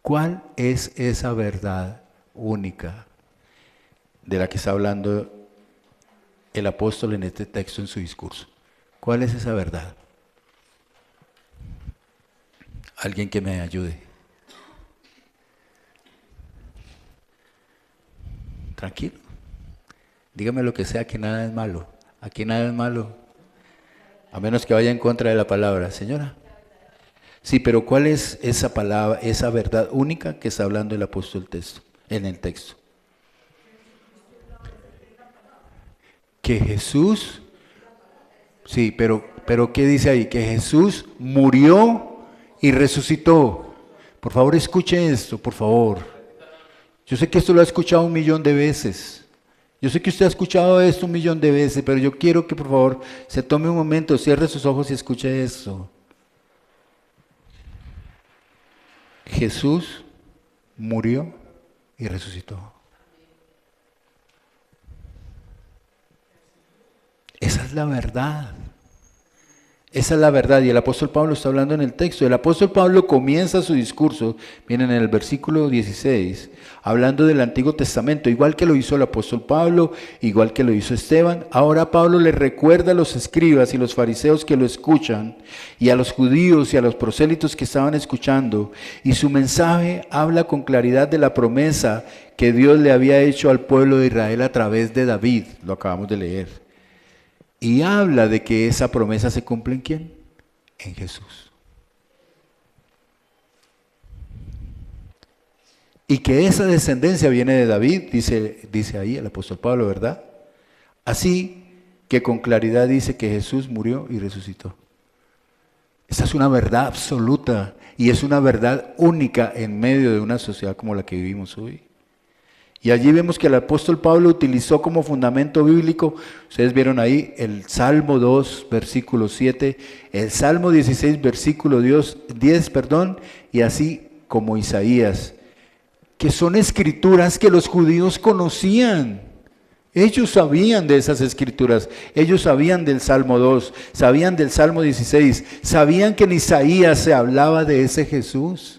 ¿Cuál es esa verdad única de la que está hablando el apóstol en este texto en su discurso? ¿Cuál es esa verdad? Alguien que me ayude. Tranquilo. Dígame lo que sea, que nada es malo. Aquí nada es malo. A menos que vaya en contra de la palabra. Señora. Sí, pero ¿cuál es esa palabra, esa verdad única que está hablando el apóstol en el texto? Que Jesús, sí, pero ¿qué dice ahí? Que Jesús murió y resucitó. Por favor, escuche esto, por favor. Yo sé que esto lo ha escuchado 1.000.000 de veces. Yo sé que usted ha escuchado esto 1.000.000 de veces, pero yo quiero que por favor se tome un momento, cierre sus ojos y escuche esto. Jesús murió y resucitó. Esa es la verdad. Esa es la verdad, y el apóstol Pablo está hablando en el texto. El apóstol Pablo comienza su discurso, miren en el versículo 16, hablando del Antiguo Testamento, igual que lo hizo el apóstol Pablo, igual que lo hizo Esteban. Ahora Pablo le recuerda a los escribas y los fariseos que lo escuchan, y a los judíos y a los prosélitos que estaban escuchando, y su mensaje habla con claridad de la promesa que Dios le había hecho al pueblo de Israel a través de David, lo acabamos de leer. Y habla de que esa promesa se cumple ¿en quién? En Jesús. Y que esa descendencia viene de David, dice ahí el apóstol Pablo, ¿verdad? Así que con claridad dice que Jesús murió y resucitó. Esa es una verdad absoluta y es una verdad única en medio de una sociedad como la que vivimos hoy. Y allí vemos que el apóstol Pablo utilizó como fundamento bíblico, ustedes vieron ahí, el Salmo 2, versículo 7, el Salmo 16, versículo 10, y así como Isaías, que son escrituras que los judíos conocían. Ellos sabían de esas escrituras, ellos sabían del Salmo 2, sabían del Salmo 16, sabían que en Isaías se hablaba de ese Jesús.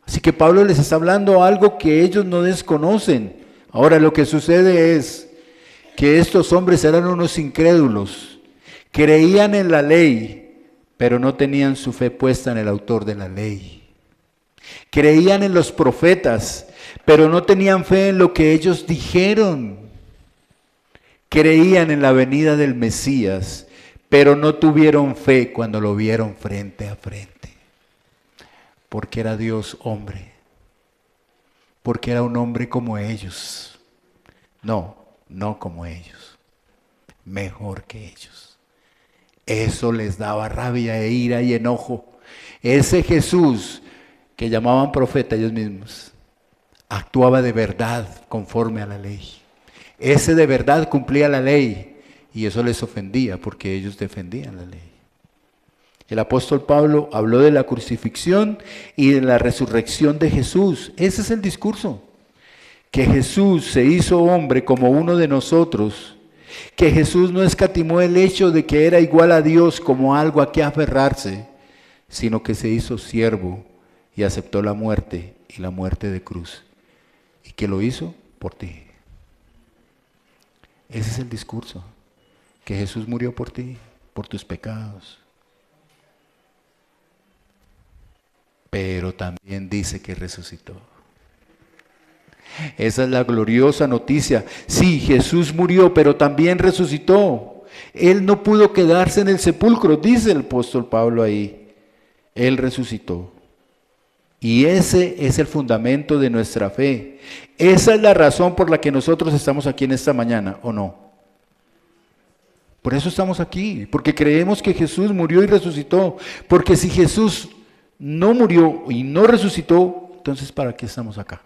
Así que Pablo les está hablando algo que ellos no desconocen. Ahora lo que sucede es que estos hombres eran unos incrédulos, creían en la ley, pero no tenían su fe puesta en el autor de la ley. Creían en los profetas, pero no tenían fe en lo que ellos dijeron. Creían en la venida del Mesías, pero no tuvieron fe cuando lo vieron frente a frente. Porque era Dios hombre, porque era un hombre como ellos. No como ellos, mejor que ellos. Eso les daba rabia e ira y enojo. Ese Jesús que llamaban profeta ellos mismos, actuaba de verdad conforme a la ley. Ese de verdad cumplía la ley y eso les ofendía porque ellos defendían la ley. El apóstol Pablo habló de la crucifixión y de la resurrección de Jesús. Ese es el discurso. Que Jesús se hizo hombre como uno de nosotros, que Jesús no escatimó el hecho de que era igual a Dios como algo a que aferrarse, sino que se hizo siervo y aceptó la muerte y la muerte de cruz, y que lo hizo por ti. Ese es el discurso, que Jesús murió por ti, por tus pecados, pero también dice que resucitó. Esa es la gloriosa noticia. Sí, Jesús murió, pero también resucitó. Él no pudo quedarse en el sepulcro, dice el apóstol Pablo ahí. Él resucitó. Y ese es el fundamento de nuestra fe. Esa es la razón por la que nosotros estamos aquí en esta mañana, ¿o no? Por eso estamos aquí, porque creemos que Jesús murió y resucitó. Porque si Jesús no murió y no resucitó, entonces ¿para qué estamos acá?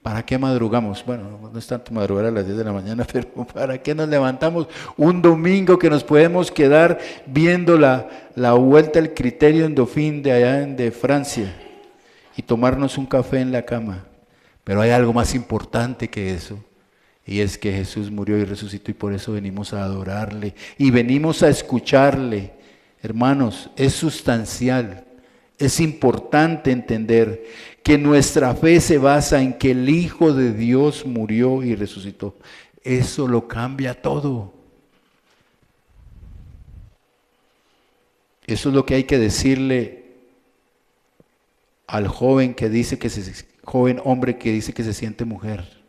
¿Para qué madrugamos? Bueno, no es tanto madrugar a las 10 de la mañana, pero ¿para qué nos levantamos un domingo que nos podemos quedar viendo la vuelta al Criterium Dauphin de allá de Francia y tomarnos un café en la cama? Pero hay algo más importante que eso, y es que Jesús murió y resucitó, y por eso venimos a adorarle y venimos a escucharle. Hermanos, es sustancial, es importante entender que nuestra fe se basa en que el Hijo de Dios murió y resucitó. Eso lo cambia todo. Eso es lo que hay que decirle al joven joven hombre que dice que se siente mujer.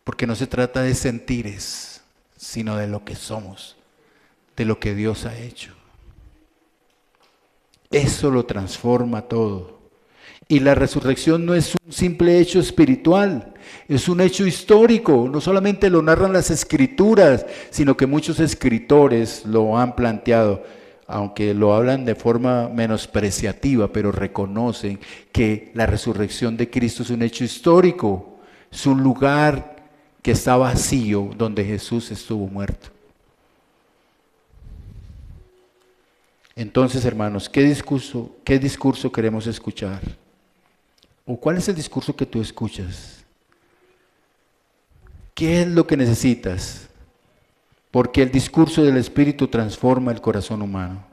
Porque no se trata de sentires, sino de lo que somos, de lo que Dios ha hecho. Eso lo transforma todo. Y la resurrección no es un simple hecho espiritual, es un hecho histórico. No solamente lo narran las escrituras, sino que muchos escritores lo han planteado, aunque lo hablan de forma menospreciativa, pero reconocen que la resurrección de Cristo es un hecho histórico, es un lugar que está vacío donde Jesús estuvo muerto. Entonces, hermanos, ¿qué discurso queremos escuchar? ¿O cuál es el discurso que tú escuchas? ¿Qué es lo que necesitas? Porque el discurso del Espíritu transforma el corazón humano.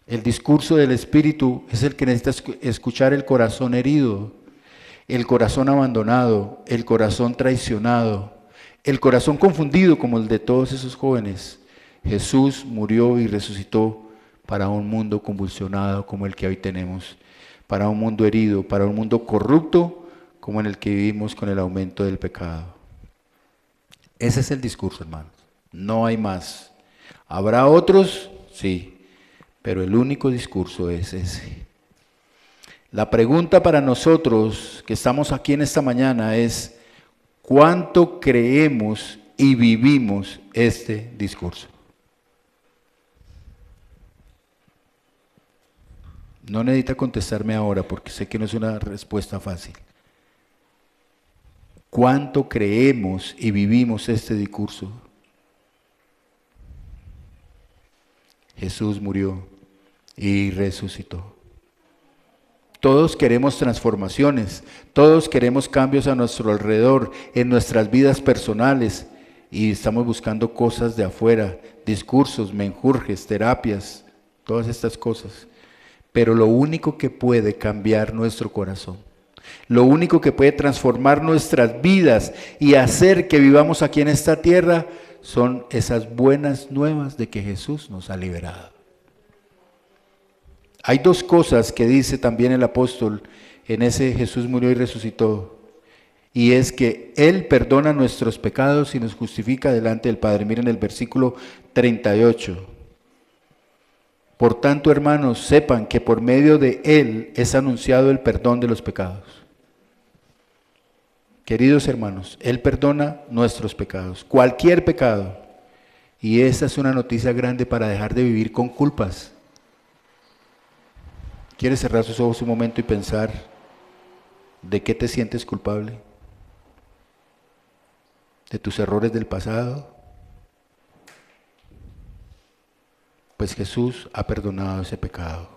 El discurso del Espíritu es el que necesitas escuchar: el corazón herido, el corazón abandonado, el corazón traicionado, el corazón confundido como el de todos esos jóvenes. Jesús murió y resucitó para un mundo convulsionado como el que hoy tenemos, para un mundo herido, para un mundo corrupto como en el que vivimos con el aumento del pecado. Ese es el discurso, hermanos. No hay más. ¿Habrá otros? Sí, pero el único discurso es ese. La pregunta para nosotros que estamos aquí en esta mañana es: ¿cuánto creemos y vivimos este discurso? No necesita contestarme ahora porque sé que no es una respuesta fácil. ¿Cuánto creemos y vivimos este discurso? Jesús murió y resucitó. Todos queremos transformaciones, todos queremos cambios a nuestro alrededor, en nuestras vidas personales, y estamos buscando cosas de afuera, discursos, menjurjes, terapias, todas estas cosas. Pero lo único que puede cambiar nuestro corazón, lo único que puede transformar nuestras vidas y hacer que vivamos aquí en esta tierra, son esas buenas nuevas de que Jesús nos ha liberado. Hay dos cosas que dice también el apóstol en ese Jesús murió y resucitó, y es que Él perdona nuestros pecados y nos justifica delante del Padre. Miren el versículo 38. Por tanto, hermanos, sepan que por medio de Él es anunciado el perdón de los pecados. Queridos hermanos, Él perdona nuestros pecados, cualquier pecado. Y esa es una noticia grande para dejar de vivir con culpas. ¿Quieres cerrar sus ojos un momento y pensar de qué te sientes culpable? ¿De tus errores del pasado? pues Jesús ha perdonado ese pecado.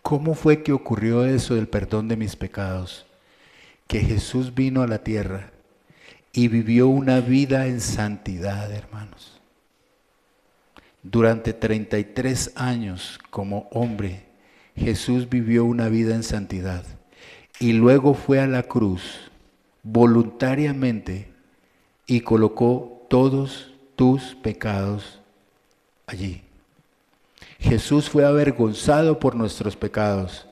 ¿Cómo fue que ocurrió eso del perdón de mis pecados? Que Jesús vino a la tierra y vivió una vida en santidad, hermanos. Durante 33 años como hombre, Jesús vivió una vida en santidad y luego fue a la cruz voluntariamente y colocó todos tus pecados allí. Jesús fue avergonzado por nuestros pecados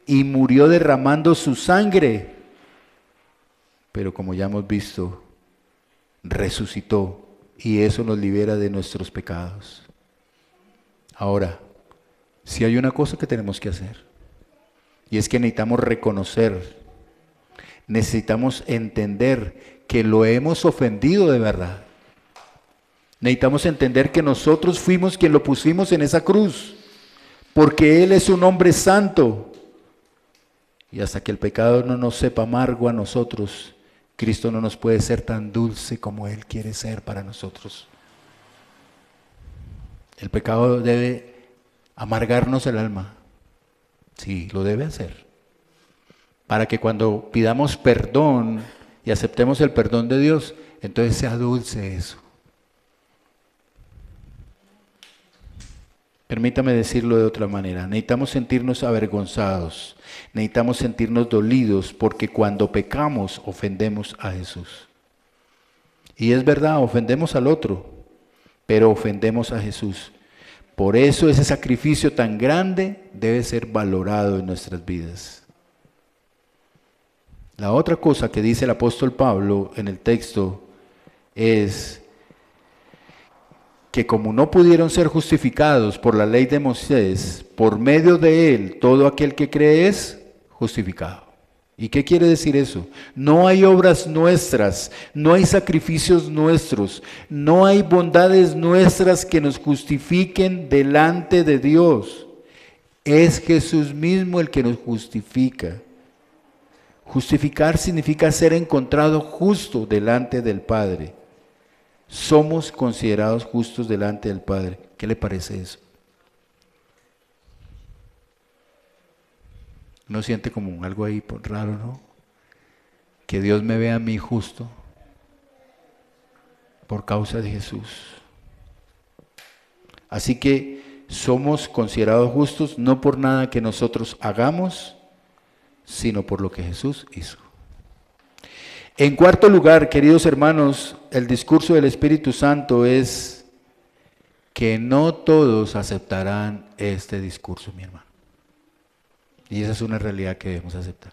y murió derramando su sangre. Pero como ya hemos visto, resucitó y eso nos libera de nuestros pecados. Ahora, si hay una cosa que tenemos que hacer, y es que necesitamos reconocer, necesitamos entender que lo hemos ofendido de verdad. Necesitamos entender que nosotros fuimos quien lo pusimos en esa cruz, porque Él es un hombre santo. Y hasta que el pecado no nos sepa amargo a nosotros, Cristo no nos puede ser tan dulce como Él quiere ser para nosotros. El pecado debe amargarnos el alma. Sí, lo debe hacer. Para que cuando pidamos perdón y aceptemos el perdón de Dios, entonces sea dulce eso. Permítame decirlo de otra manera, necesitamos sentirnos avergonzados, necesitamos sentirnos dolidos porque cuando pecamos ofendemos a Jesús. Y es verdad, ofendemos al otro, pero ofendemos a Jesús. Por eso ese sacrificio tan grande debe ser valorado en nuestras vidas. La otra cosa que dice el apóstol Pablo en el texto es que como no pudieron ser justificados por la ley de Moisés, por medio de él todo aquel que cree es justificado. ¿Y qué quiere decir eso? No hay obras nuestras, no hay sacrificios nuestros, no hay bondades nuestras que nos justifiquen delante de Dios. Es Jesús mismo el que nos justifica. Justificar significa ser encontrado justo delante del Padre. Somos considerados justos delante del Padre. ¿Qué le parece eso? ¿No siente como algo ahí raro, no? Que Dios me vea a mí justo por causa de Jesús. Así que somos considerados justos no por nada que nosotros hagamos, sino por lo que Jesús hizo. En cuarto lugar, queridos hermanos, el discurso del Espíritu Santo es que no todos aceptarán este discurso, mi hermano. Y esa es una realidad que debemos aceptar.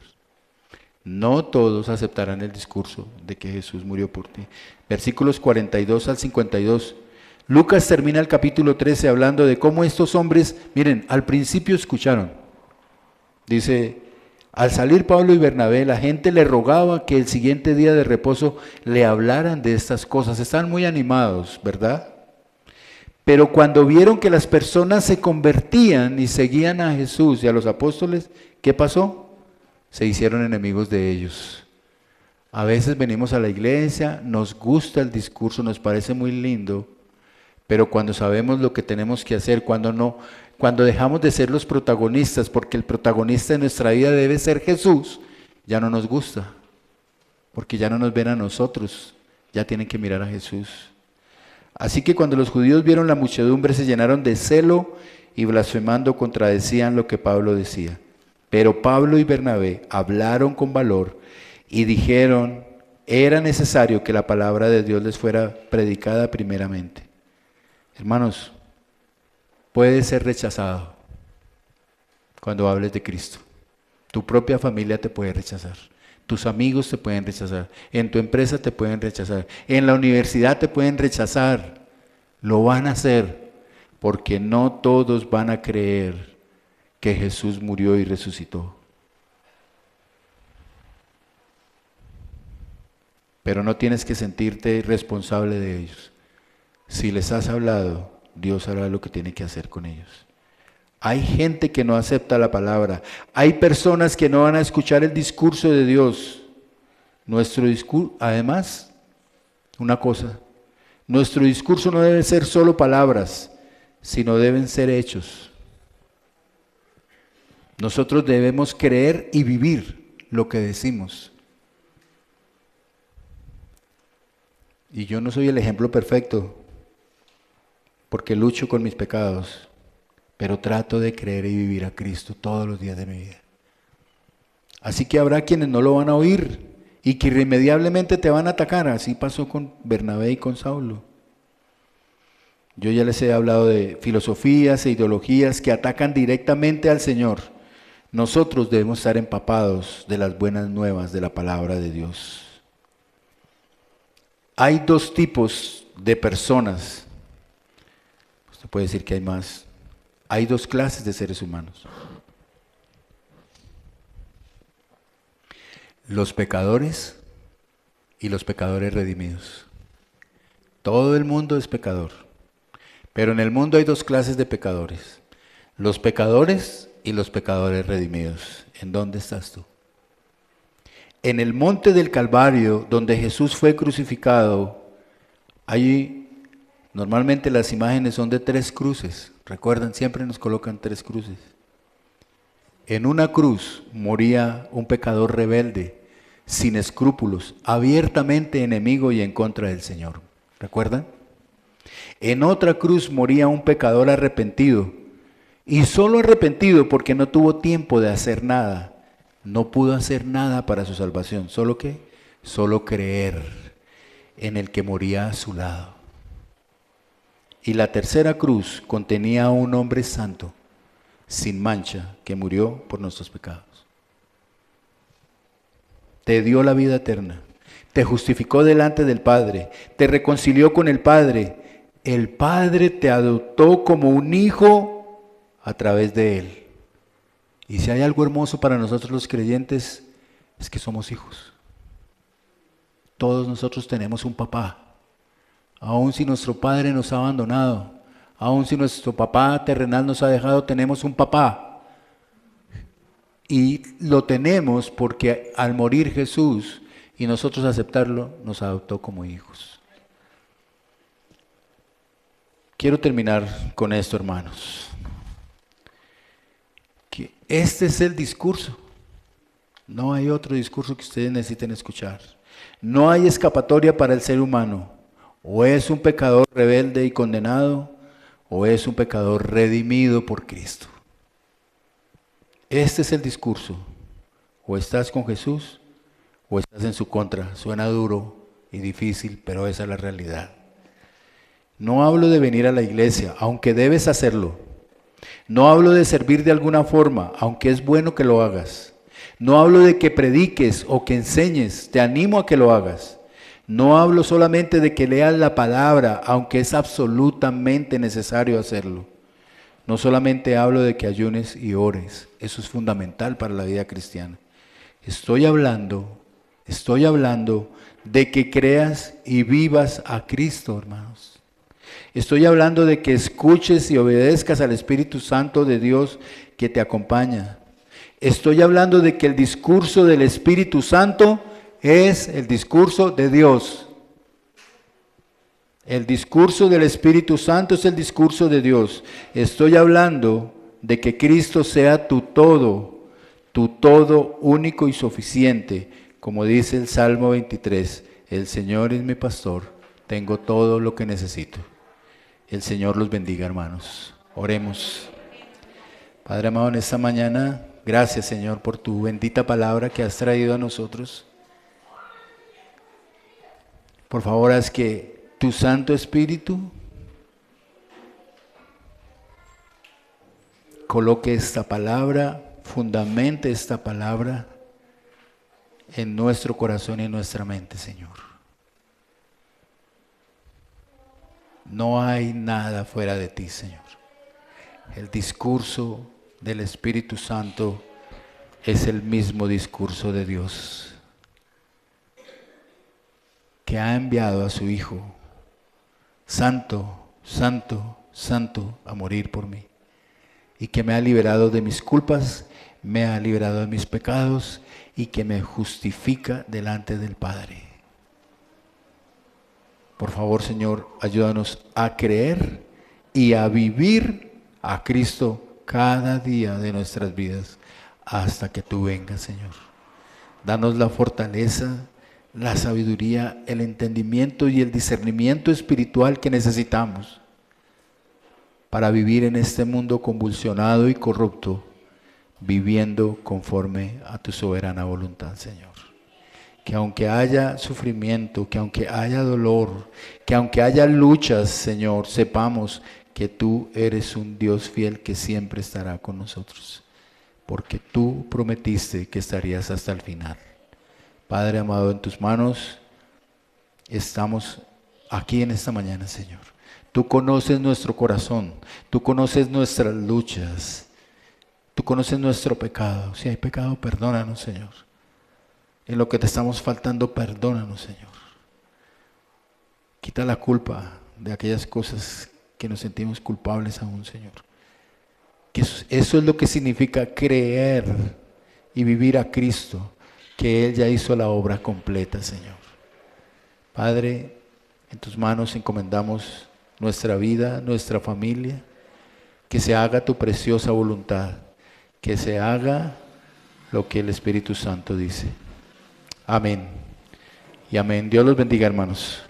No todos aceptarán el discurso de que Jesús murió por ti. Versículos 42 al 52. Lucas termina el capítulo 13 hablando de cómo estos hombres, miren, al principio escucharon. Dice: al salir Pablo y Bernabé, la gente le rogaba que el siguiente día de reposo le hablaran de estas cosas. Estaban muy animados, ¿verdad? Pero cuando vieron que las personas se convertían y seguían a Jesús y a los apóstoles, ¿qué pasó? Se hicieron enemigos de ellos. A veces venimos a la iglesia, nos gusta el discurso, nos parece muy lindo, pero cuando sabemos lo que tenemos que hacer, cuando dejamos de ser los protagonistas, porque el protagonista de nuestra vida debe ser Jesús, ya no nos gusta, porque ya no nos ven a nosotros, ya tienen que mirar a Jesús. Así que cuando los judíos vieron la muchedumbre, se llenaron de celo y blasfemando contradecían lo que Pablo decía. Pero Pablo y Bernabé hablaron con valor y dijeron: era necesario que la palabra de Dios les fuera predicada primeramente. Hermanos, puedes ser rechazado cuando hables de Cristo. Tu propia familia te puede rechazar. Tus amigos te pueden rechazar. En tu empresa te pueden rechazar. En la universidad te pueden rechazar. Lo van a hacer porque no todos van a creer que Jesús murió y resucitó. Pero no tienes que sentirte responsable de ellos. Si les has hablado, Dios hará lo que tiene que hacer con ellos. Hay gente que no acepta la palabra. Hay personas que no van a escuchar el discurso de Dios. Nuestro discurso, además, una cosa, nuestro discurso no debe ser solo palabras, sino deben ser hechos. Nosotros debemos creer y vivir lo que decimos. Y yo no soy el ejemplo perfecto, porque lucho con mis pecados, pero trato de creer y vivir a Cristo todos los días de mi vida. Así que habrá quienes no lo van a oír y que irremediablemente te van a atacar. Así pasó con Bernabé y con Saulo. Yo ya les he hablado de filosofías e ideologías que atacan directamente al Señor. Nosotros debemos estar empapados de las buenas nuevas de la palabra de Dios. Hay dos tipos de personas. Usted puede decir que hay más. Hay dos clases de seres humanos. Los pecadores y los pecadores redimidos. Todo el mundo es pecador. Pero en el mundo hay dos clases de pecadores. Los pecadores y los pecadores redimidos. ¿En dónde estás tú? En el monte del Calvario, donde Jesús fue crucificado, allí normalmente las imágenes son de 3 cruces. Recuerdan, siempre nos colocan 3 cruces. En una cruz moría un pecador rebelde, sin escrúpulos, abiertamente enemigo y en contra del Señor. ¿Recuerdan? En otra cruz moría un pecador arrepentido, y solo arrepentido porque no tuvo tiempo de hacer nada. No pudo hacer nada para su salvación. ¿Solo qué? Solo creer en el que moría a su lado. Y la tercera cruz contenía a un hombre santo, sin mancha, que murió por nuestros pecados. Te dio la vida eterna, te justificó delante del Padre, te reconcilió con el Padre. El Padre te adoptó como un hijo a través de Él. Y si hay algo hermoso para nosotros los creyentes, es que somos hijos. Todos nosotros tenemos un papá. Aun si nuestro padre nos ha abandonado, aun si nuestro papá terrenal nos ha dejado, tenemos un papá. Y lo tenemos porque al morir Jesús y nosotros aceptarlo, nos adoptó como hijos. Quiero terminar con esto, hermanos. Que este es el discurso. No hay otro discurso que ustedes necesiten escuchar. No hay escapatoria para el ser humano. O es un pecador rebelde y condenado, o es un pecador redimido por Cristo. Este es el discurso. O estás con Jesús, o estás en su contra. Suena duro y difícil, pero esa es la realidad. No hablo de venir a la iglesia, aunque debes hacerlo. No hablo de servir de alguna forma, aunque es bueno que lo hagas. No hablo de que prediques o que enseñes, te animo a que lo hagas. No hablo solamente de que leas la palabra, aunque es absolutamente necesario hacerlo. No solamente hablo de que ayunes y ores, eso es fundamental para la vida cristiana. Estoy hablando de que creas y vivas a Cristo, hermanos. Estoy hablando de que escuches y obedezcas al Espíritu Santo de Dios que te acompaña. Estoy hablando de que el discurso del Espíritu Santo es el discurso de Dios. El discurso del Espíritu Santo es el discurso de Dios. Estoy hablando de que Cristo sea tu todo único y suficiente. Como dice el Salmo 23, el Señor es mi pastor, tengo todo lo que necesito. El Señor los bendiga, hermanos. Oremos. Padre amado, en esta mañana, gracias, Señor, por tu bendita palabra que has traído a nosotros. Por favor, haz que tu Santo Espíritu coloque esta palabra, fundamente esta palabra en nuestro corazón y en nuestra mente, Señor. No hay nada fuera de ti, Señor. El discurso del Espíritu Santo es el mismo discurso de Dios, que ha enviado a su Hijo, santo, santo, santo, a morir por mí, y que me ha liberado de mis culpas, me ha librado de mis pecados y que me justifica delante del Padre. Por favor, Señor, ayúdanos a creer y a vivir a Cristo cada día de nuestras vidas hasta que tú vengas, Señor. Danos la fortaleza, la sabiduría, el entendimiento y el discernimiento espiritual que necesitamos para vivir en este mundo convulsionado y corrupto, viviendo conforme a tu soberana voluntad, Señor. Que aunque haya sufrimiento, que aunque haya dolor, que aunque haya luchas, Señor, sepamos que tú eres un Dios fiel que siempre estará con nosotros, porque tú prometiste que estarías hasta el final. Padre amado, en tus manos estamos aquí en esta mañana, Señor. Tú conoces nuestro corazón, tú conoces nuestras luchas, tú conoces nuestro pecado. Si hay pecado, perdónanos, Señor. En lo que te estamos faltando, perdónanos, Señor. Quita la culpa de aquellas cosas que nos sentimos culpables aún, Señor. Que eso es lo que significa creer y vivir a Cristo, que Él ya hizo la obra completa, Señor. Padre, en tus manos encomendamos nuestra vida, nuestra familia, que se haga tu preciosa voluntad, que se haga lo que el Espíritu Santo dice. Amén y amén. Dios los bendiga, hermanos.